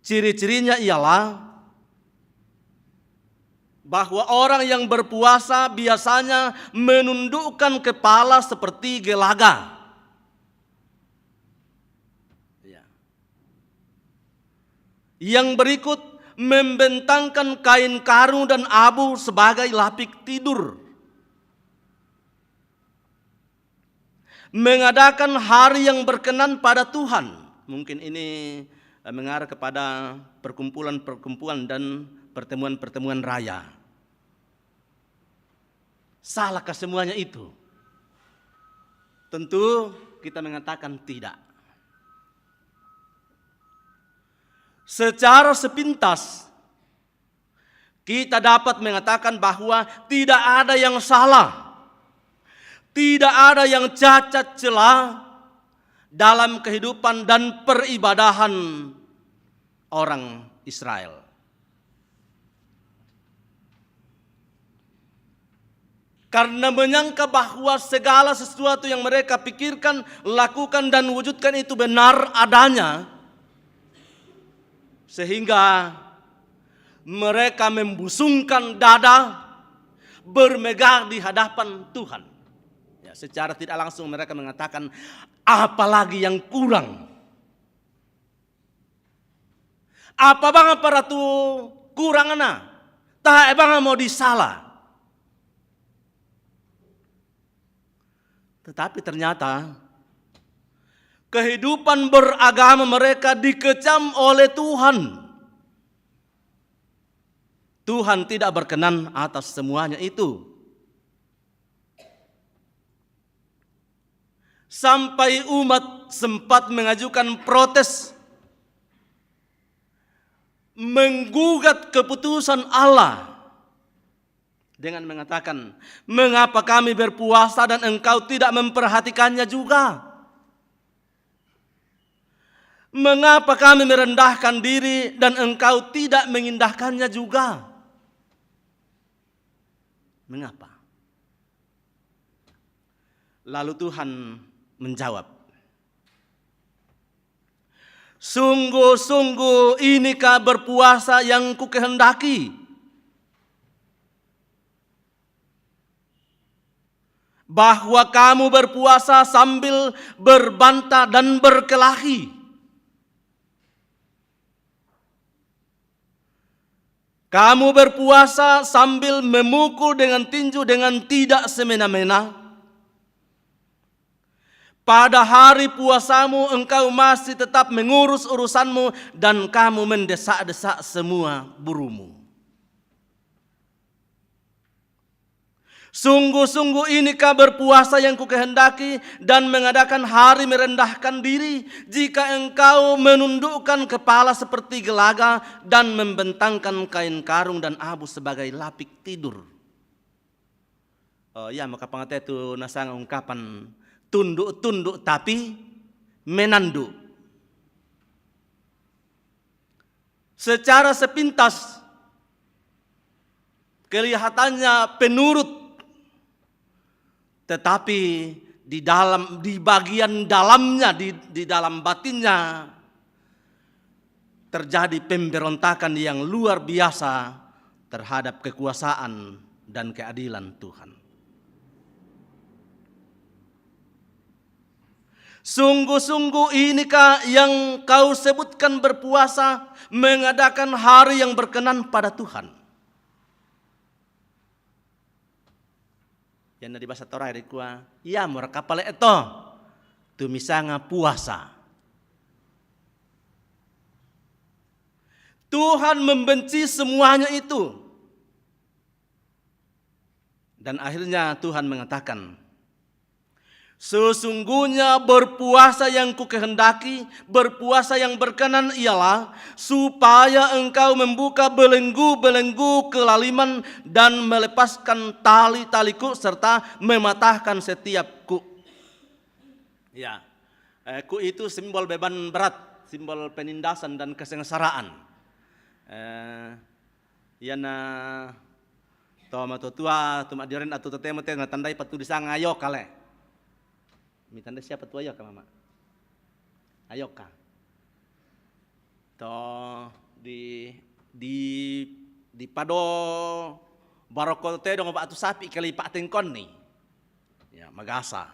Ciri-cirinya ialah bahwa orang yang berpuasa biasanya menundukkan kepala seperti gelaga. Ya. Yang berikut, membentangkan kain karung dan abu sebagai lapik tidur. Mengadakan hari yang berkenan pada Tuhan. Mungkin ini mengarah kepada perkumpulan-perkumpulan dan pertemuan-pertemuan raya. Salahkah semuanya itu? Tentu kita mengatakan tidak. Secara sepintas kita dapat mengatakan bahwa tidak ada yang salah, tidak ada yang cacat celah dalam kehidupan dan peribadahan orang Israel. Karena menyangka bahwa segala sesuatu yang mereka pikirkan, lakukan dan wujudkan itu benar adanya, sehingga mereka membusungkan dada, bermegah di hadapan Tuhan. Ya, secara tidak langsung mereka mengatakan, apalagi yang kurang? Apa bang para tu kurang na? Tah bang mau disalah. Tetapi ternyata kehidupan beragama mereka dikecam oleh Tuhan. Tuhan tidak berkenan atas semuanya itu. Sampai umat sempat mengajukan protes, menggugat keputusan Allah dengan mengatakan, mengapa kami berpuasa dan engkau tidak memperhatikannya juga? Mengapa kami merendahkan diri dan engkau tidak mengindahkannya juga? Mengapa? Lalu Tuhan menjawab, sungguh-sungguh inikah berpuasa yang kukehendaki? Bahwa kamu berpuasa sambil berbantah dan berkelahi. Kamu berpuasa sambil memukul dengan tinju dengan tidak semena-mena. Pada hari puasamu engkau masih tetap mengurus urusanmu dan kamu mendesak-desak semua burumu. Sungguh-sungguh inikah berpuasa yang kukehendaki dan mengadakan hari merendahkan diri jika engkau menundukkan kepala seperti gelaga dan membentangkan kain karung dan abu sebagai lapik tidur. Oh ya, maka pangatnya itu nasang ungkapan tunduk-tunduk tapi menanduk. Secara sepintas kelihatannya penurut, tetapi di bagian dalamnya, di dalam batinnya terjadi pemberontakan yang luar biasa terhadap kekuasaan dan keadilan Tuhan. Sungguh-sungguh inikah yang kau sebutkan berpuasa, mengadakan hari yang berkenan pada Tuhan? Yang di bahasa Torah dikua, ya mereka pale itu, tu misalnya puasa. Tuhan membenci semuanya itu. Dan akhirnya Tuhan mengatakan, sesungguhnya berpuasa yang kukehendaki, berpuasa yang berkenan ialah supaya engkau membuka belenggu-belenggu kelaliman dan melepaskan tali-taliku serta mematahkan setiap ku. Ya, ku itu simbol beban berat, simbol penindasan dan kesengsaraan. Yana toma tua tuma diren atau tetemo tena tandai patu disang ayo kale. Mitanda siapa tu ayo ka mama? Ayo ka. To di pado barokote dong atu sapi kali pak tengkon nih. Ya, magasa.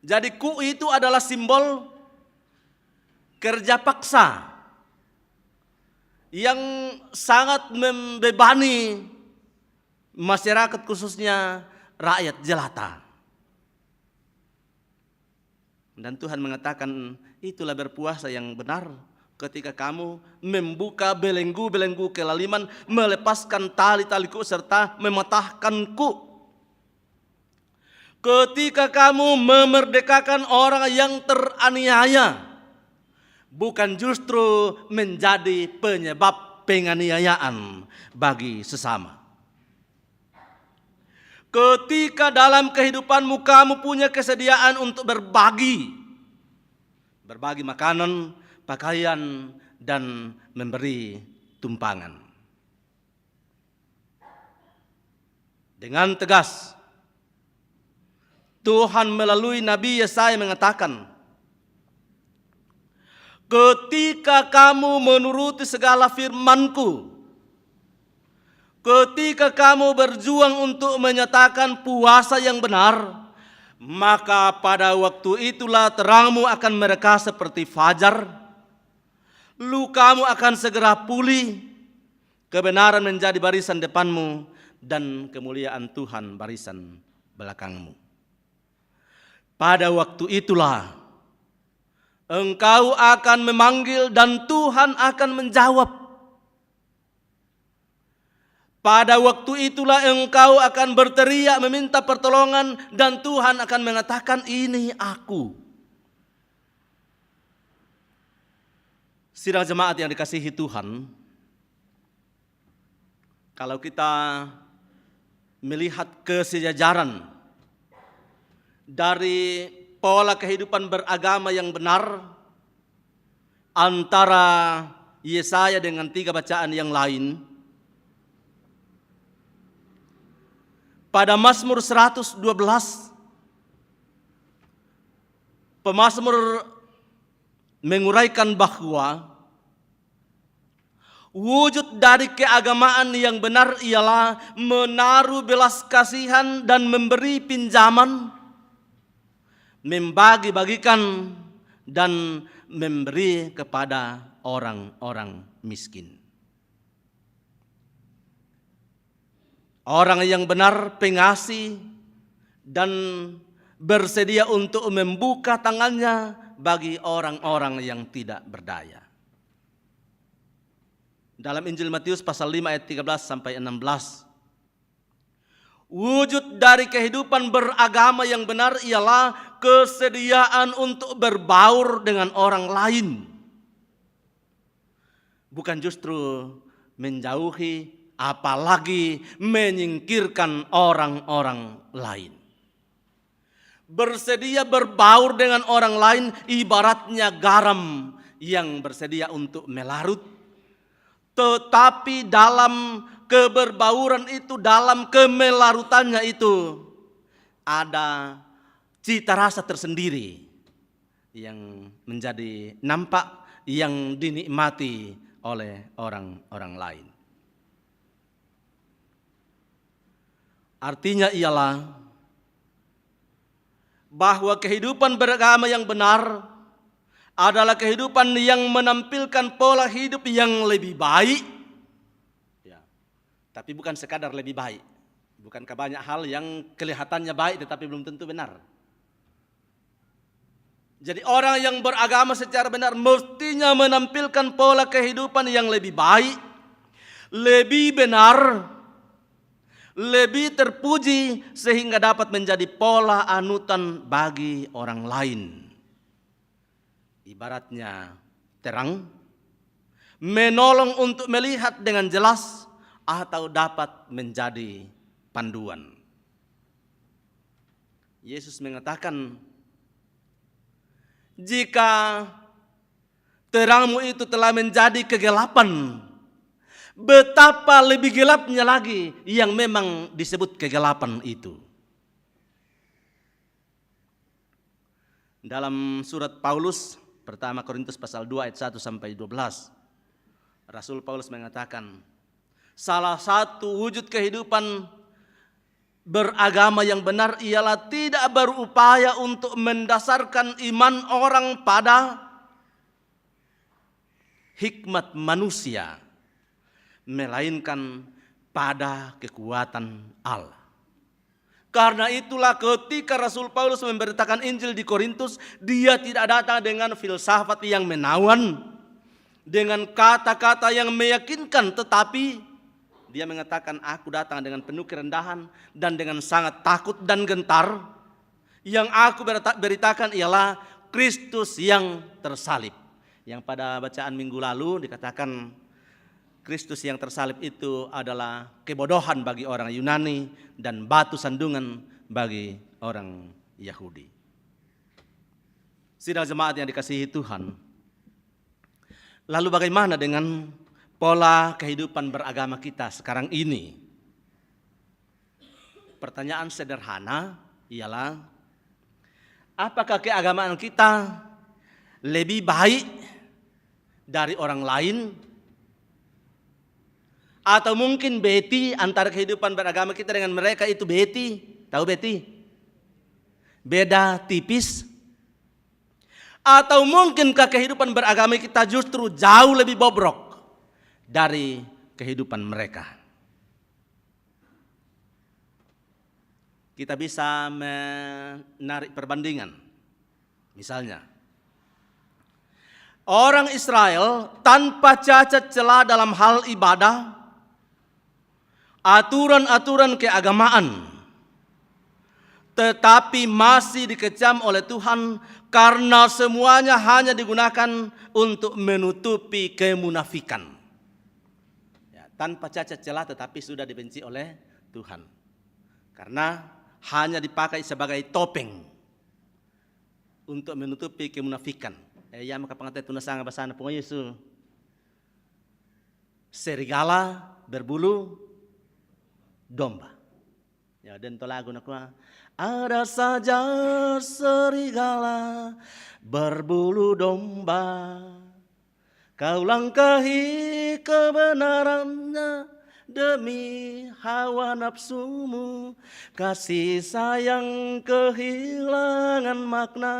Jadi ku itu adalah simbol kerja paksa yang sangat membebani masyarakat, khususnya rakyat jelata. Dan Tuhan mengatakan, itulah berpuasa yang benar ketika kamu membuka belenggu-belenggu kelaliman, melepaskan tali-taliku serta mematahkanku. Ketika kamu memerdekakan orang yang teraniaya, bukan justru menjadi penyebab penganiayaan bagi sesama. Ketika dalam kehidupanmu kamu punya kesediaan untuk berbagi makanan, pakaian, dan memberi tumpangan. Dengan tegas, Tuhan melalui Nabi Yesaya mengatakan, ketika kamu menuruti segala firman-Ku, ketika kamu berjuang untuk menyatakan puasa yang benar, maka pada waktu itulah terangmu akan mereka seperti fajar, lukamu akan segera pulih, kebenaran menjadi barisan depanmu, dan kemuliaan Tuhan barisan belakangmu. Pada waktu itulah engkau akan memanggil dan Tuhan akan menjawab. Pada waktu itulah engkau akan berteriak meminta pertolongan dan Tuhan akan mengatakan, ini aku. Sidang jemaat yang dikasihi Tuhan, kalau kita melihat kesejajaran dari pola kehidupan beragama yang benar antara Yesaya dengan 3 bacaan yang lain, pada Mazmur 112, pemazmur menguraikan bahwa wujud dari keagamaan yang benar ialah menaruh belas kasihan dan memberi pinjaman, membagi-bagikan dan memberi kepada orang-orang miskin. Orang yang benar pengasih dan bersedia untuk membuka tangannya bagi orang-orang yang tidak berdaya. Dalam Injil Matius pasal 5 ayat 13 sampai 16. Wujud dari kehidupan beragama yang benar ialah kesediaan untuk berbaur dengan orang lain. Bukan justru menjauhi, apalagi menyingkirkan orang-orang lain. Bersedia berbaur dengan orang lain ibaratnya garam yang bersedia untuk melarut. Tetapi dalam keberbauran itu, dalam kemelarutannya itu, ada cita rasa tersendiri yang menjadi nampak, yang dinikmati oleh orang-orang lain. Artinya ialah bahwa kehidupan beragama yang benar adalah kehidupan yang menampilkan pola hidup yang lebih baik. Ya, tapi bukan sekadar lebih baik. Bukankah banyak hal yang kelihatannya baik tetapi belum tentu benar. Jadi orang yang beragama secara benar mestinya menampilkan pola kehidupan yang lebih baik, lebih benar, lebih terpuji sehingga dapat menjadi pola anutan bagi orang lain. Ibaratnya terang, menolong untuk melihat dengan jelas atau dapat menjadi panduan. Yesus mengatakan, jika terangmu itu telah menjadi kegelapan, betapa lebih gelapnya lagi yang memang disebut kegelapan itu. Dalam surat Paulus, pertama Korintus pasal 2 ayat 1 sampai 12, Rasul Paulus mengatakan, salah satu wujud kehidupan beragama yang benar ialah tidak berupaya untuk mendasarkan iman orang pada hikmat manusia, melainkan pada kekuatan Allah. Karena itulah ketika Rasul Paulus memberitakan Injil di Korintus, dia tidak datang dengan filsafat yang menawan, dengan kata-kata yang meyakinkan, tetapi dia mengatakan, aku datang dengan penuh kerendahan dan dengan sangat takut dan gentar. Yang aku beritakan ialah Kristus yang tersalib. Yang pada bacaan minggu lalu dikatakan Kristus yang tersalib itu adalah kebodohan bagi orang Yunani dan batu sandungan bagi orang Yahudi. Sidang jemaat yang dikasihi Tuhan, lalu bagaimana dengan pola kehidupan beragama kita sekarang ini? Pertanyaan sederhana ialah, apakah keagamaan kita lebih baik dari orang lain? Atau mungkin beti antara kehidupan beragama kita dengan mereka itu beti? Tahu beti? Beda tipis. Atau mungkinkah kehidupan beragama kita justru jauh lebih bobrok dari kehidupan mereka? Kita bisa menarik perbandingan. Misalnya, orang Israel tanpa cacat celah dalam hal ibadah, aturan-aturan keagamaan, tetapi masih dikecam oleh Tuhan karena semuanya hanya digunakan untuk menutupi kemunafikan. Ya, tanpa cacat celah tetapi sudah dibenci oleh Tuhan karena hanya dipakai sebagai topeng untuk menutupi kemunafikan. Ya maka pengantin tunasanga basana po Yesus. Serigala berbulu domba. Ya dan lagu nak ada saja serigala berbulu domba, kau langkahi kebenarannya demi hawa nafsumu, kasih sayang kehilangan makna,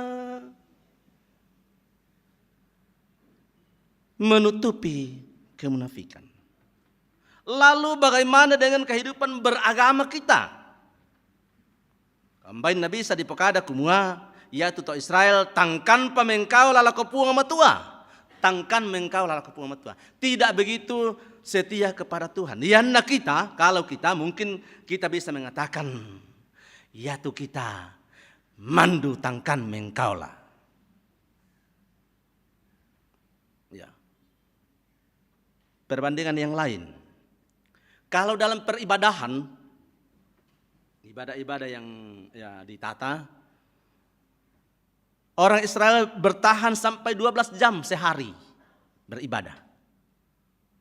menutupi kemunafikan. Lalu bagaimana dengan kehidupan beragama kita? Kambain Nabi sa dipakada kumua, ya tuto Israel, tangkan pamengkau lalakopunga matua. Tangkan mengkau lalakopunga matua. Tidak begitu setia kepada Tuhan. Yana kita, kalau kita mungkin kita bisa mengatakan, ya tu kita mandu tangkan mengkau lah. Ya. Perbandingan yang lain. Kalau dalam peribadahan, ibadah-ibadah yang ya ditata, orang Israel bertahan sampai 12 jam sehari beribadah.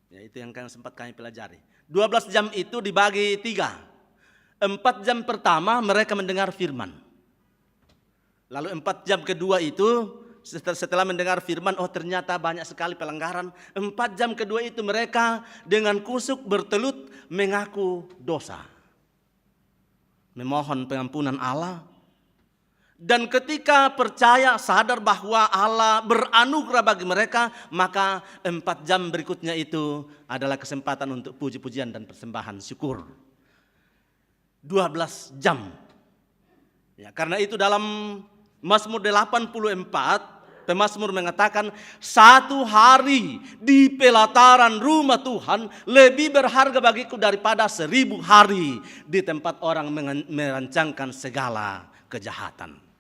Ya, itu yang sempat kami pelajari. 12 jam itu dibagi 3. 4 jam pertama mereka mendengar firman. Lalu 4 jam kedua itu setelah mendengar firman, oh ternyata banyak sekali pelanggaran. 4 jam kedua itu mereka dengan kusuk bertelut mengaku dosa, memohon pengampunan Allah, Dan ketika percaya, sadar bahwa Allah beranugerah bagi mereka, maka 4 jam berikutnya itu adalah kesempatan untuk puji-pujian dan persembahan syukur. 12 jam. Ya, karena itu dalam Mazmur 84, pemazmur mengatakan 1 hari di pelataran rumah Tuhan lebih berharga bagiku daripada 1000 hari di tempat orang merancangkan segala kejahatan.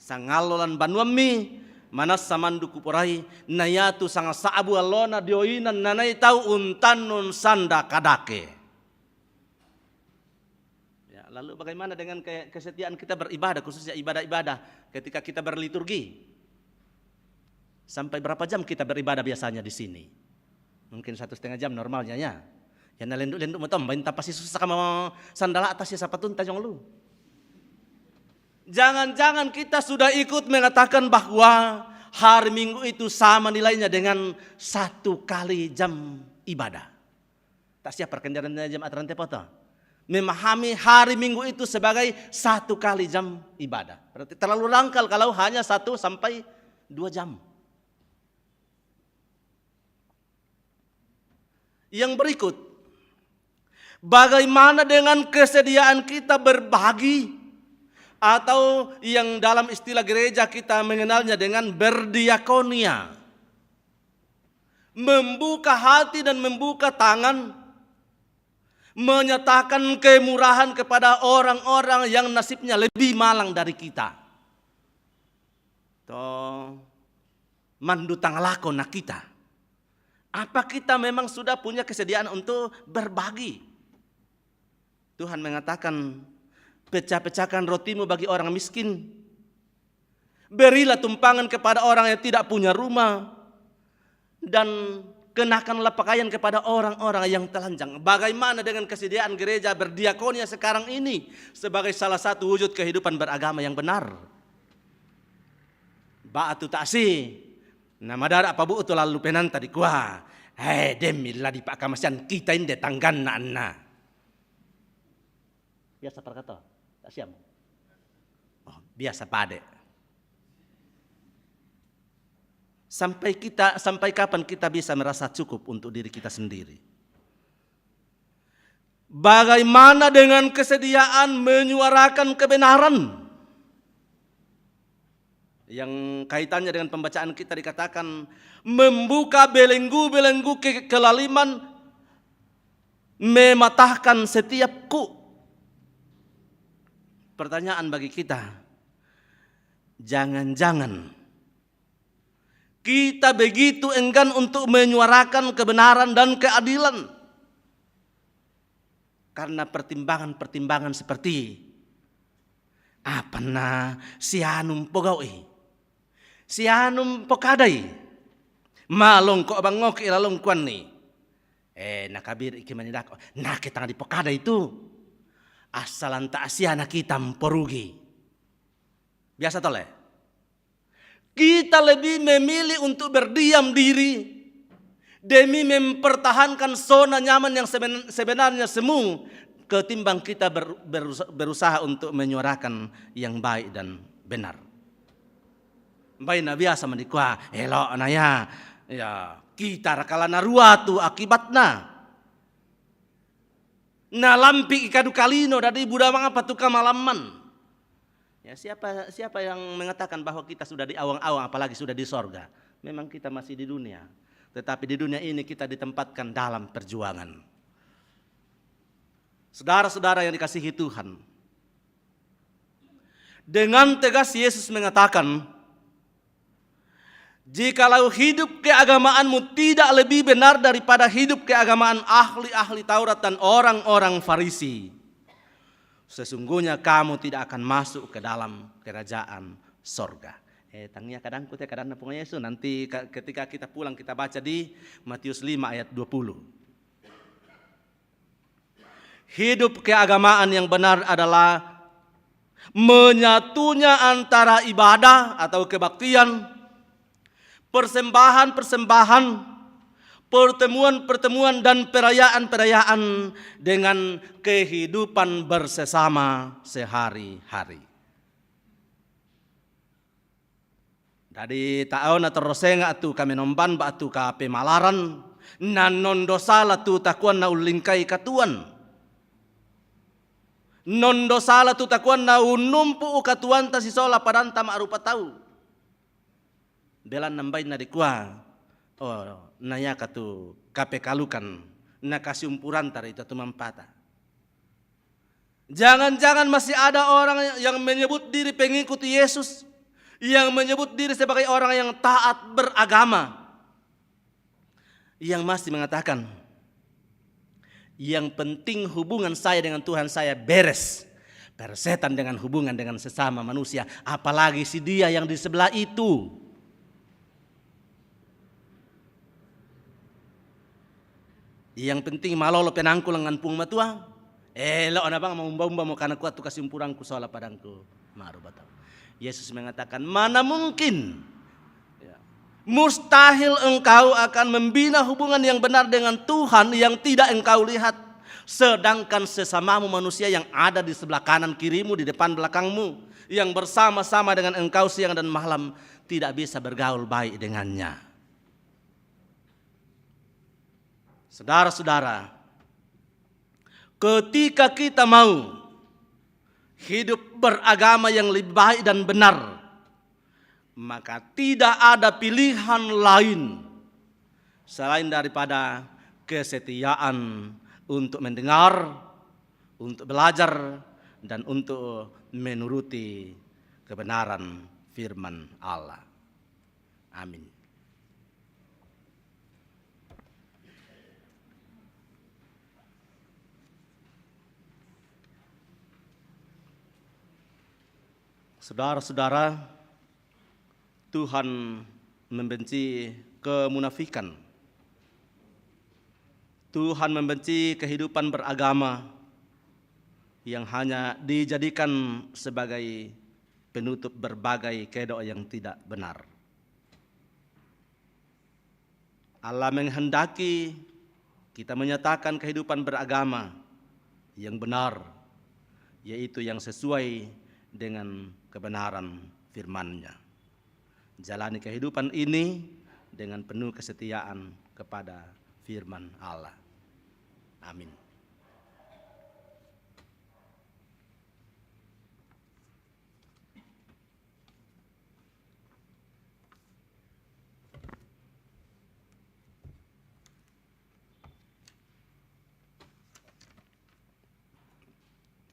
Sangalolan banuami manas samandu kuporai nayatu sanga saabu alona dioinan nanai tau untanun sanda kadake. Ya, lalu bagaimana dengan kesetiaan kita beribadah, khususnya ibadah-ibadah ketika kita berliturgi? Sampai berapa jam kita beribadah biasanya di sini? Mungkin 1,5 jam normalnya ya. Ya nalenduk-lenduk motom bain tapasi susah sama sandala atas ya sapatun tajong lu. Jangan-jangan kita sudah ikut mengatakan bahwa hari Minggu itu sama nilainya dengan 1 kali jam ibadah. Tak siap perkendarannya jam aturan tepoto. Memahami hari Minggu itu sebagai 1 kali jam ibadah. Berarti terlalu dangkal kalau hanya 1 sampai 2 jam. Yang berikut, bagaimana dengan kesediaan kita berbagi? Atau yang dalam istilah gereja kita mengenalnya dengan berdiakonia. Membuka hati dan membuka tangan. Menyatakan kemurahan kepada orang-orang yang nasibnya lebih malang dari kita. Toh mandutang lakona kita. Apa kita memang sudah punya kesediaan untuk berbagi? Tuhan mengatakan, pecah-pecahkan rotimu bagi orang miskin. Berilah tumpangan kepada orang yang tidak punya rumah. Dan kenakanlah pakaian kepada orang-orang yang telanjang. Bagaimana dengan kesediaan gereja berdiakonia sekarang ini sebagai salah satu wujud kehidupan beragama yang benar? Ba'atu ta'si. Nama darah apa bu itu lalu penanta di kuah. Demilah di pak kamasian kita ini tanggan na. Biasa perkata. Tak siap. Oh, biasa pade. Sampai kapan kita bisa merasa cukup untuk diri kita sendiri? Bagaimana dengan kesediaan menyuarakan kebenaran? Yang kaitannya dengan pembacaan kita dikatakan membuka belenggu-belenggu kelaliman, mematahkan setiap ku. Pertanyaan bagi kita, jangan-jangan kita begitu enggan untuk menyuarakan kebenaran dan keadilan karena pertimbangan-pertimbangan seperti apa na sianum pogawai, sianum pokadai, malong ko bangok ilalong kuan ni, nakabir ikimanidak, nak kita di pokada itu. Asalan tak asiana kita memperugi. Biasa tole. Kita lebih memilih untuk berdiam diri demi mempertahankan zona nyaman yang sebenarnya semu ketimbang kita berusaha untuk menyuarakan yang baik dan benar. Baik na biasa mendikwa elok na ya kita rakalana ruatu akibatna. Nalampi ikadu kalino dari budak mangapa tukang malaman. Ya, siapa yang mengatakan bahwa kita sudah di awang-awang apalagi sudah di sorga? Memang kita masih di dunia. Tetapi di dunia ini kita ditempatkan dalam perjuangan. Saudara-saudara yang dikasihi Tuhan. Dengan tegas Yesus mengatakan, jikalau hidup keagamaanmu tidak lebih benar daripada hidup keagamaan ahli-ahli Taurat dan orang-orang Farisi, sesungguhnya kamu tidak akan masuk ke dalam kerajaan sorga. Tangnya kadang kute kadang napung Yesus nanti ketika kita pulang kita baca di Matius 5 ayat 20. Hidup keagamaan yang benar adalah menyatunya antara ibadah atau kebaktian, persembahan-persembahan, pertemuan-pertemuan dan perayaan-perayaan dengan kehidupan bersama sehari-hari. Dari taon na terrosenga atu kami nomban ba atu ka pemalaran na nondosala tu takuan na ulingkai katuan. Nondosala tu takuan na unumpu katuan ta sisola padanta maarupa tau. Belan nambay na dikwa. Oh, naya katu kape kalukan na kasiumpuran tara itu tumampata. Jangan-jangan masih ada orang yang menyebut diri pengikut Yesus, yang menyebut diri sebagai orang yang taat beragama, yang masih mengatakan, yang penting hubungan saya dengan Tuhan saya beres, persetan dengan hubungan dengan sesama manusia, apalagi si dia yang di sebelah itu. Yang penting malolo penangku lengan pung matua. Lo ana bang mau mau karena kuat tu kasimpurangku soal padangku maru batau. Yesus mengatakan mana mungkin mustahil engkau akan membina hubungan yang benar dengan Tuhan yang tidak engkau lihat, sedangkan sesamamu manusia yang ada di sebelah kanan kirimu, di depan belakangmu, yang bersama-sama dengan engkau siang dan malam, tidak bisa bergaul baik dengannya. Saudara-saudara, ketika kita mau hidup beragama yang lebih baik dan benar, maka tidak ada pilihan lain selain daripada kesetiaan untuk mendengar, untuk belajar, dan untuk menuruti kebenaran firman Allah. Amin. Saudara-saudara, Tuhan membenci kemunafikan. Tuhan membenci kehidupan beragama yang hanya dijadikan sebagai penutup berbagai kedok yang tidak benar. Allah menghendaki kita menyatakan kehidupan beragama yang benar, yaitu yang sesuai dengan kebenaran firman-Nya. Jalani kehidupan ini dengan penuh kesetiaan kepada firman Allah. Amin.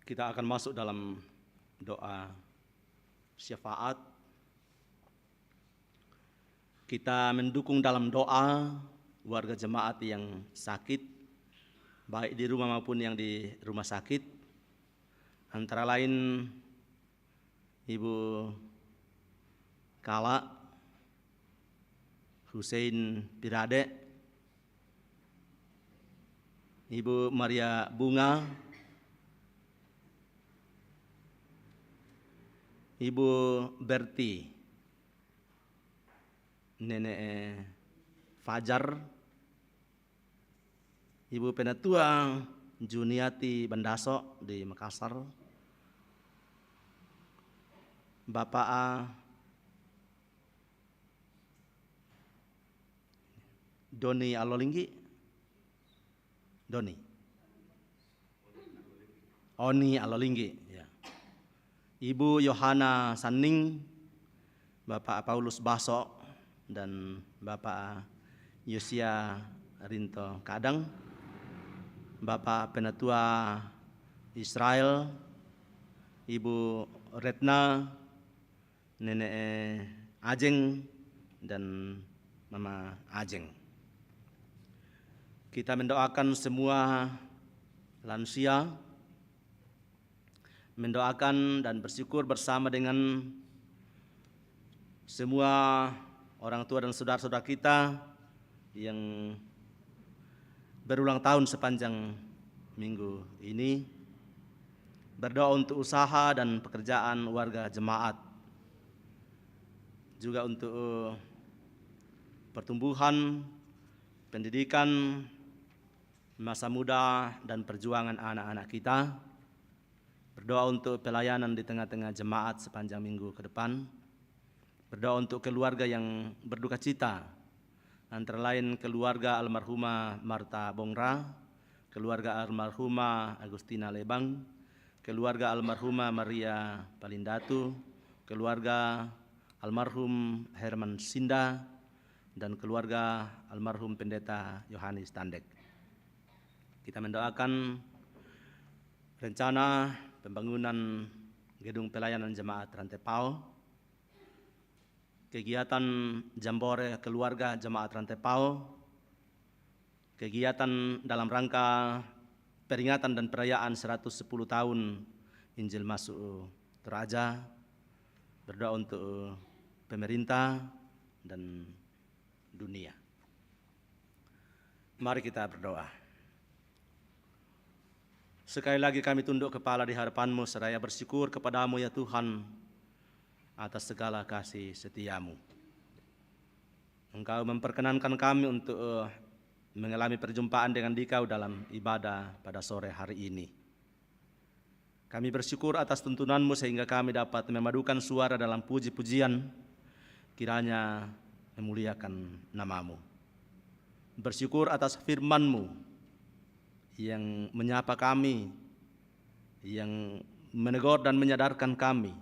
Kita akan masuk dalam doa syafaat. Kita mendukung dalam doa warga jemaat yang sakit, baik di rumah maupun yang di rumah sakit. Antara lain Ibu Kala, Hussein Pirade, Ibu Maria Bunga, Ibu Berti, Nenek Fajar, Ibu Penatua Juniati Bandaso di Makassar, Bapak Doni Alolinggi, Oni Alolinggi, ya. Ibu Yohana Saning, Bapak Paulus Baso, dan Bapak Yosia Rinto Kadang, Bapak Penatua Israel, Ibu Retna, Nenek Ajeng, dan Mama Ajeng. Kita mendoakan semua lansia, mendoakan dan bersyukur bersama dengan semua orang tua dan saudara-saudara kita yang berulang tahun sepanjang minggu ini. Berdoa untuk usaha dan pekerjaan warga jemaat, juga untuk pertumbuhan, pendidikan, masa muda, dan perjuangan anak-anak kita. Berdoa untuk pelayanan di tengah-tengah jemaat sepanjang minggu ke depan. Berdoa untuk keluarga yang berduka cita, antara lain keluarga almarhumah Marta Bongra, keluarga almarhumah Agustina Lebang, keluarga almarhumah Maria Palindatu, keluarga almarhum Herman Sinda, dan keluarga almarhum Pendeta Yohanes Tandek. Kita mendoakan rencana pembangunan gedung pelayanan jemaat Rantepao, kegiatan jambore keluarga jemaat Rantepao, kegiatan dalam rangka peringatan dan perayaan 110 tahun Injil masuk Toraja, berdoa untuk pemerintah dan dunia. Mari kita berdoa. Sekali lagi kami tunduk kepala di hadapan-Mu seraya bersyukur kepadamu ya Tuhan atas segala kasih setiamu. Engkau memperkenankan kami untuk mengalami perjumpaan dengan Dikau dalam ibadah pada sore hari ini. Kami bersyukur atas tuntunanmu sehingga kami dapat memadukan suara dalam puji-pujian, kiranya memuliakan namamu. Bersyukur atas firman-Mu yang menyapa kami, yang menegur dan menyadarkan kami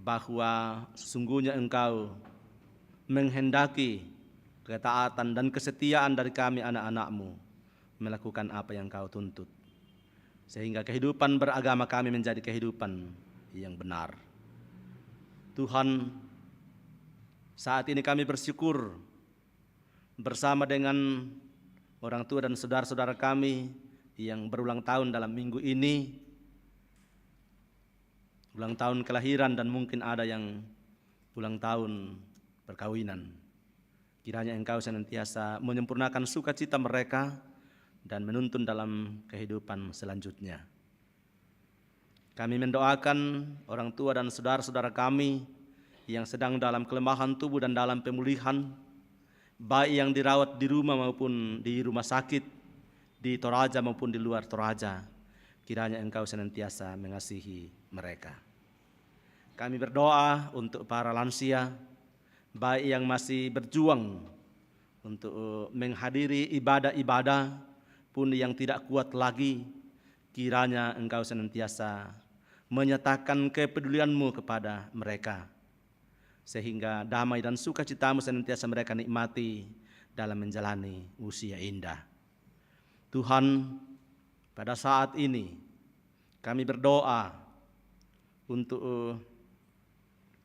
bahwa sesungguhnya Engkau menghendaki ketaatan dan kesetiaan dari kami anak-anak-Mu melakukan apa yang Kau tuntut, sehingga kehidupan beragama kami menjadi kehidupan yang benar. Tuhan, saat ini kami bersyukur bersama dengan orang tua dan saudara-saudara kami yang berulang tahun dalam minggu ini, ulang tahun kelahiran dan mungkin ada yang ulang tahun perkawinan. Kiranya Engkau senantiasa menyempurnakan sukacita mereka dan menuntun dalam kehidupan selanjutnya. Kami mendoakan orang tua dan saudara-saudara kami yang sedang dalam kelemahan tubuh dan dalam pemulihan, baik yang dirawat di rumah maupun di rumah sakit, di Toraja maupun di luar Toraja. Kiranya Engkau senantiasa mengasihi mereka. Kami berdoa untuk para lansia, baik yang masih berjuang untuk menghadiri ibadah-ibadah pun yang tidak kuat lagi. Kiranya Engkau senantiasa menyatakan kepedulian-Mu kepada mereka, sehingga damai dan sukacita-Mu senantiasa mereka nikmati dalam menjalani usia indah. Tuhan, pada saat ini kami berdoa untuk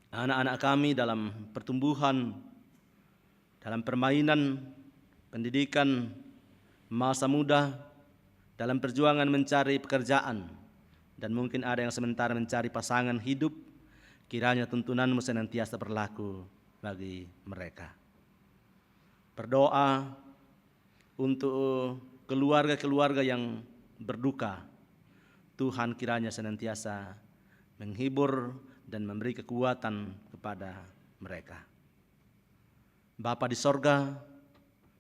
anak-anak kami dalam pertumbuhan, dalam permainan, pendidikan, masa muda, dalam perjuangan mencari pekerjaan, dan mungkin ada yang sementara mencari pasangan hidup. Kiranya tuntunan-Mu senantiasa berlaku bagi mereka. Berdoa untuk keluarga-keluarga yang berduka. Tuhan kiranya senantiasa menghibur dan memberi kekuatan kepada mereka. Bapa di sorga,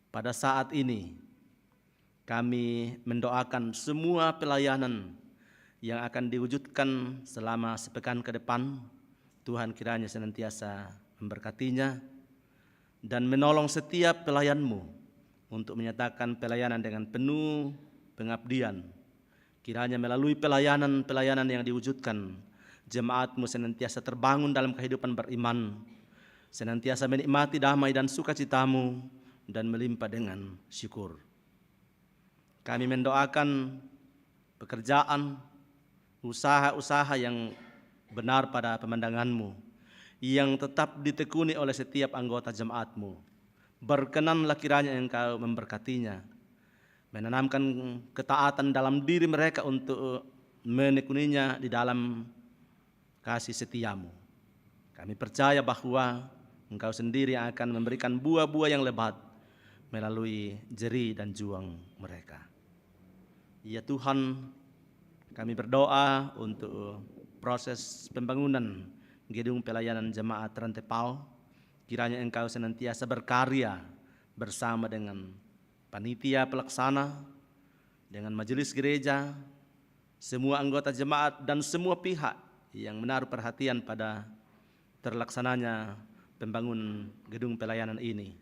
pada saat ini kami mendoakan semua pelayanan yang akan diwujudkan selama sepekan ke depan. Tuhan kiranya senantiasa memberkatinya dan menolong setiap pelayan-Mu untuk menyatakan pelayanan dengan penuh pengabdian. Kiranya melalui pelayanan-pelayanan yang diwujudkan, jemaat-Mu senantiasa terbangun dalam kehidupan beriman, senantiasa menikmati damai dan sukacita-Mu dan melimpah dengan syukur. Kami mendoakan pekerjaan, usaha-usaha yang benar pada pemandangan-Mu, yang tetap ditekuni oleh setiap anggota jemaat-Mu. Berkenanlah kiranya Engkau memberkatinya, menanamkan ketaatan dalam diri mereka untuk menekuninya di dalam kasih setia-Mu. Kami percaya bahwa Engkau sendiri yang akan memberikan buah-buah yang lebat melalui jerih dan juang mereka. Ya Tuhan, kami berdoa untuk proses pembangunan gedung pelayanan jemaat Rantepao. Kiranya Engkau senantiasa berkarya bersama dengan panitia pelaksana, dengan majelis gereja, semua anggota jemaat dan semua pihak yang menaruh perhatian pada terlaksananya pembangunan gedung pelayanan ini.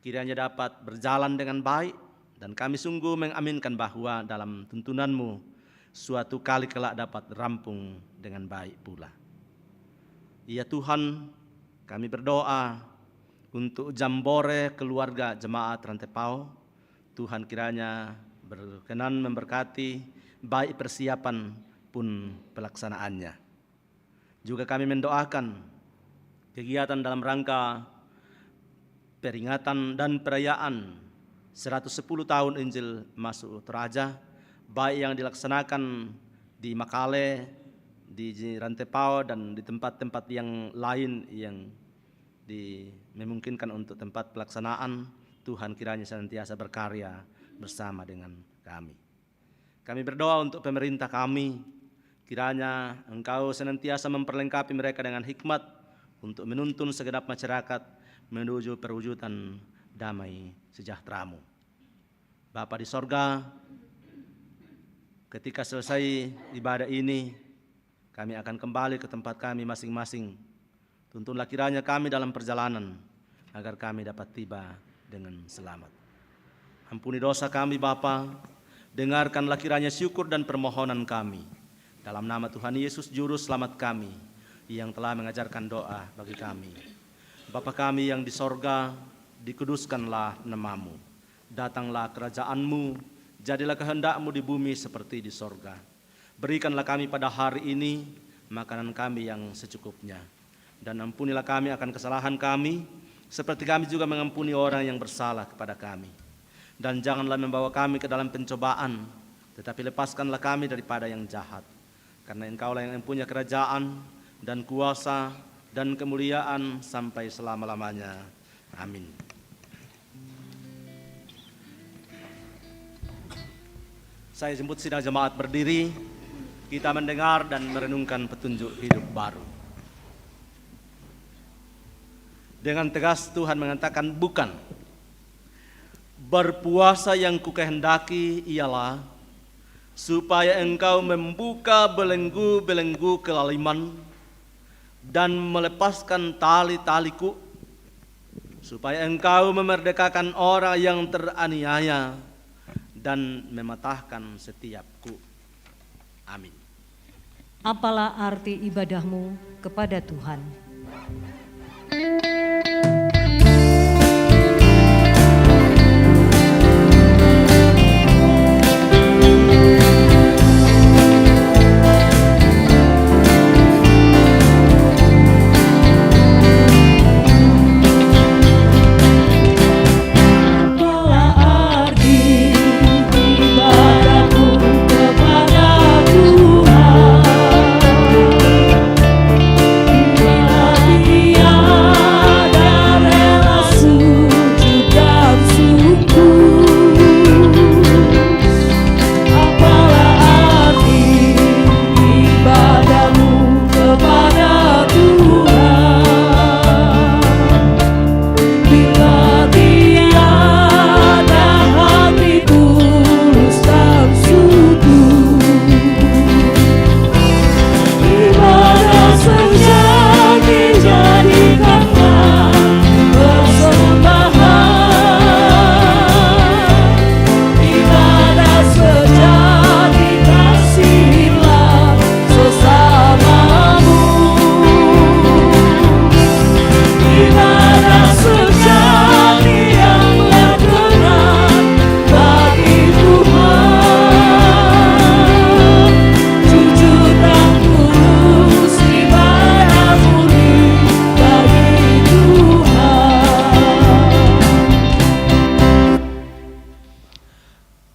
Kiranya dapat berjalan dengan baik, dan kami sungguh mengaminkan bahwa dalam tuntunanmu suatu kali kelak dapat rampung dengan baik pula. Ya Tuhan, kami berdoa untuk jambore keluarga jemaat Rantepao. Tuhan kiranya berkenan memberkati baik persiapan pun pelaksanaannya. Juga kami mendoakan kegiatan dalam rangka peringatan dan perayaan 110 tahun Injil masuk Toraja, baik yang dilaksanakan di Makale, di Rantepao, dan di tempat-tempat yang lain yang memungkinkan untuk tempat pelaksanaan. Tuhan kiranya senantiasa berkarya bersama dengan kami. Kami berdoa untuk pemerintah kami, kiranya Engkau senantiasa memperlengkapi mereka dengan hikmat untuk menuntun segenap masyarakat menuju perwujudan damai sejahtera-Mu. Bapa di sorga, ketika selesai ibadah ini, kami akan kembali ke tempat kami masing-masing. Tuntunlah kiranya kami dalam perjalanan, agar kami dapat tiba dengan selamat. Ampuni dosa kami Bapa, dengarkanlah kiranya syukur dan permohonan kami. Dalam nama Tuhan Yesus Juru Selamat kami, yang telah mengajarkan doa bagi kami. Bapa kami yang di sorga, dikuduskanlah nama-Mu. Datanglah kerajaan-Mu, jadilah kehendak-Mu di bumi seperti di sorga. Berikanlah kami pada hari ini makanan kami yang secukupnya. Dan ampunilah kami akan kesalahan kami, seperti kami juga mengampuni orang yang bersalah kepada kami. Dan janganlah membawa kami ke dalam pencobaan, tetapi lepaskanlah kami daripada yang jahat. Karena Engkaulah yang mempunyai kerajaan dan kuasa dan kemuliaan sampai selama-lamanya. Amin. Saya jemput sidang jemaat berdiri, kita mendengar dan merenungkan petunjuk hidup baru. Dengan tegas Tuhan mengatakan bukan. Berpuasa yang kukehendaki ialah supaya engkau membuka belenggu-belenggu kelaliman dan melepaskan tali-taliku, supaya engkau memerdekakan orang yang teraniaya dan mematahkan setiapku. Amin. Apalah arti ibadahmu kepada Tuhan?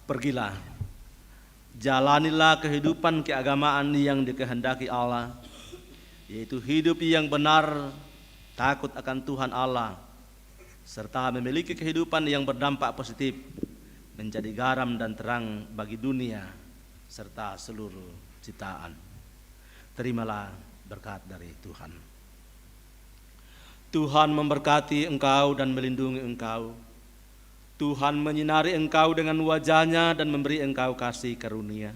Pergilah, jalanilah kehidupan keagamaan yang dikehendaki Allah, yaitu hidup yang benar, takut akan Tuhan Allah, serta memiliki kehidupan yang berdampak positif, menjadi garam dan terang bagi dunia, serta seluruh ciptaan. Terimalah berkat dari Tuhan. Tuhan memberkati engkau dan melindungi engkau. Tuhan menyinari engkau dengan wajah-Nya dan memberi engkau kasih karunia.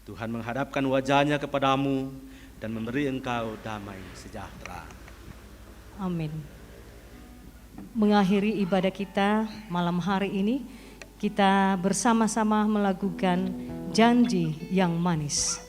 Tuhan menghadapkan wajah-Nya kepadamu dan memberi engkau damai sejahtera. Amin. Mengakhiri ibadah kita malam hari ini, kita bersama-sama melakukan janji yang manis.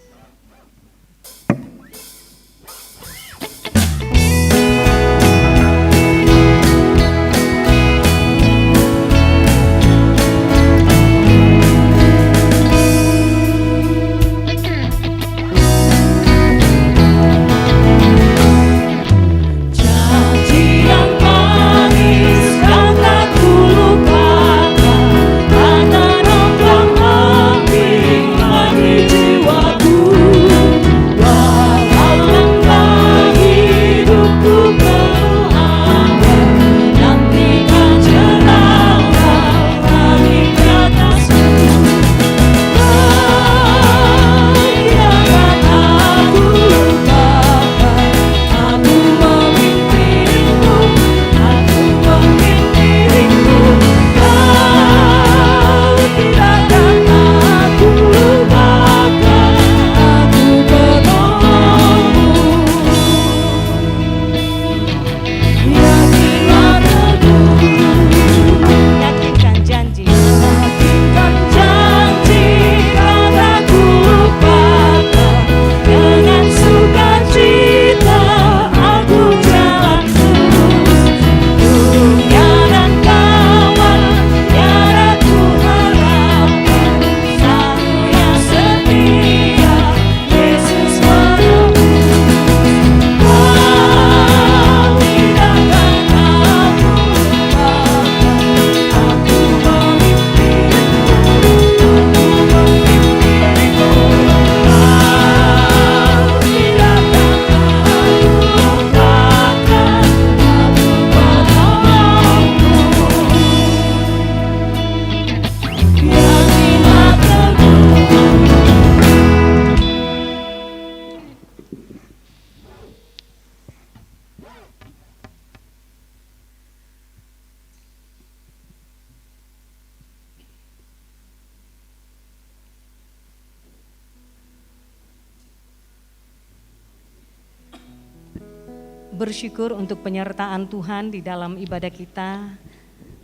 Bersyukur untuk penyertaan Tuhan di dalam ibadah kita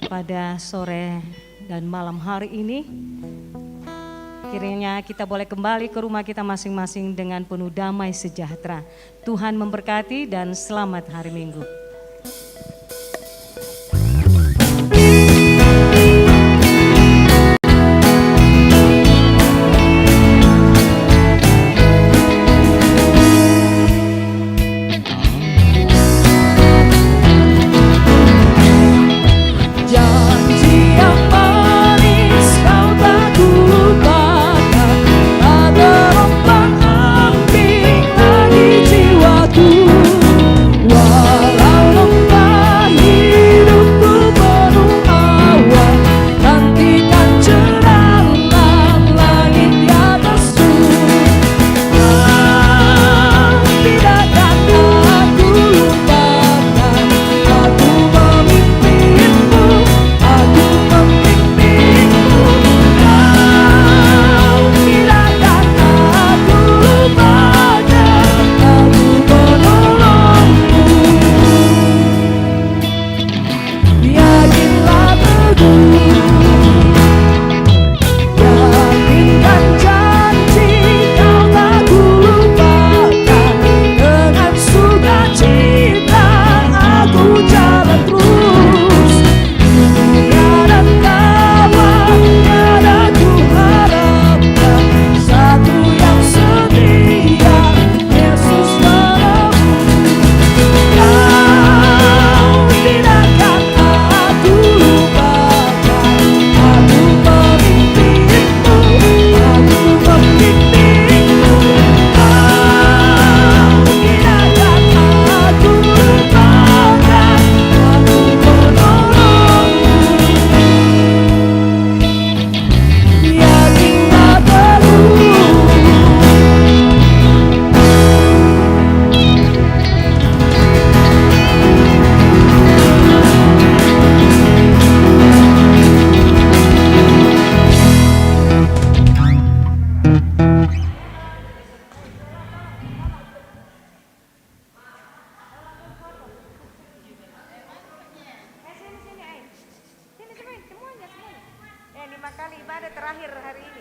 pada sore dan malam hari ini. Kiranya kita boleh kembali ke rumah kita masing-masing dengan penuh damai sejahtera. Tuhan memberkati dan selamat hari Minggu. Walau terakhir hari ini.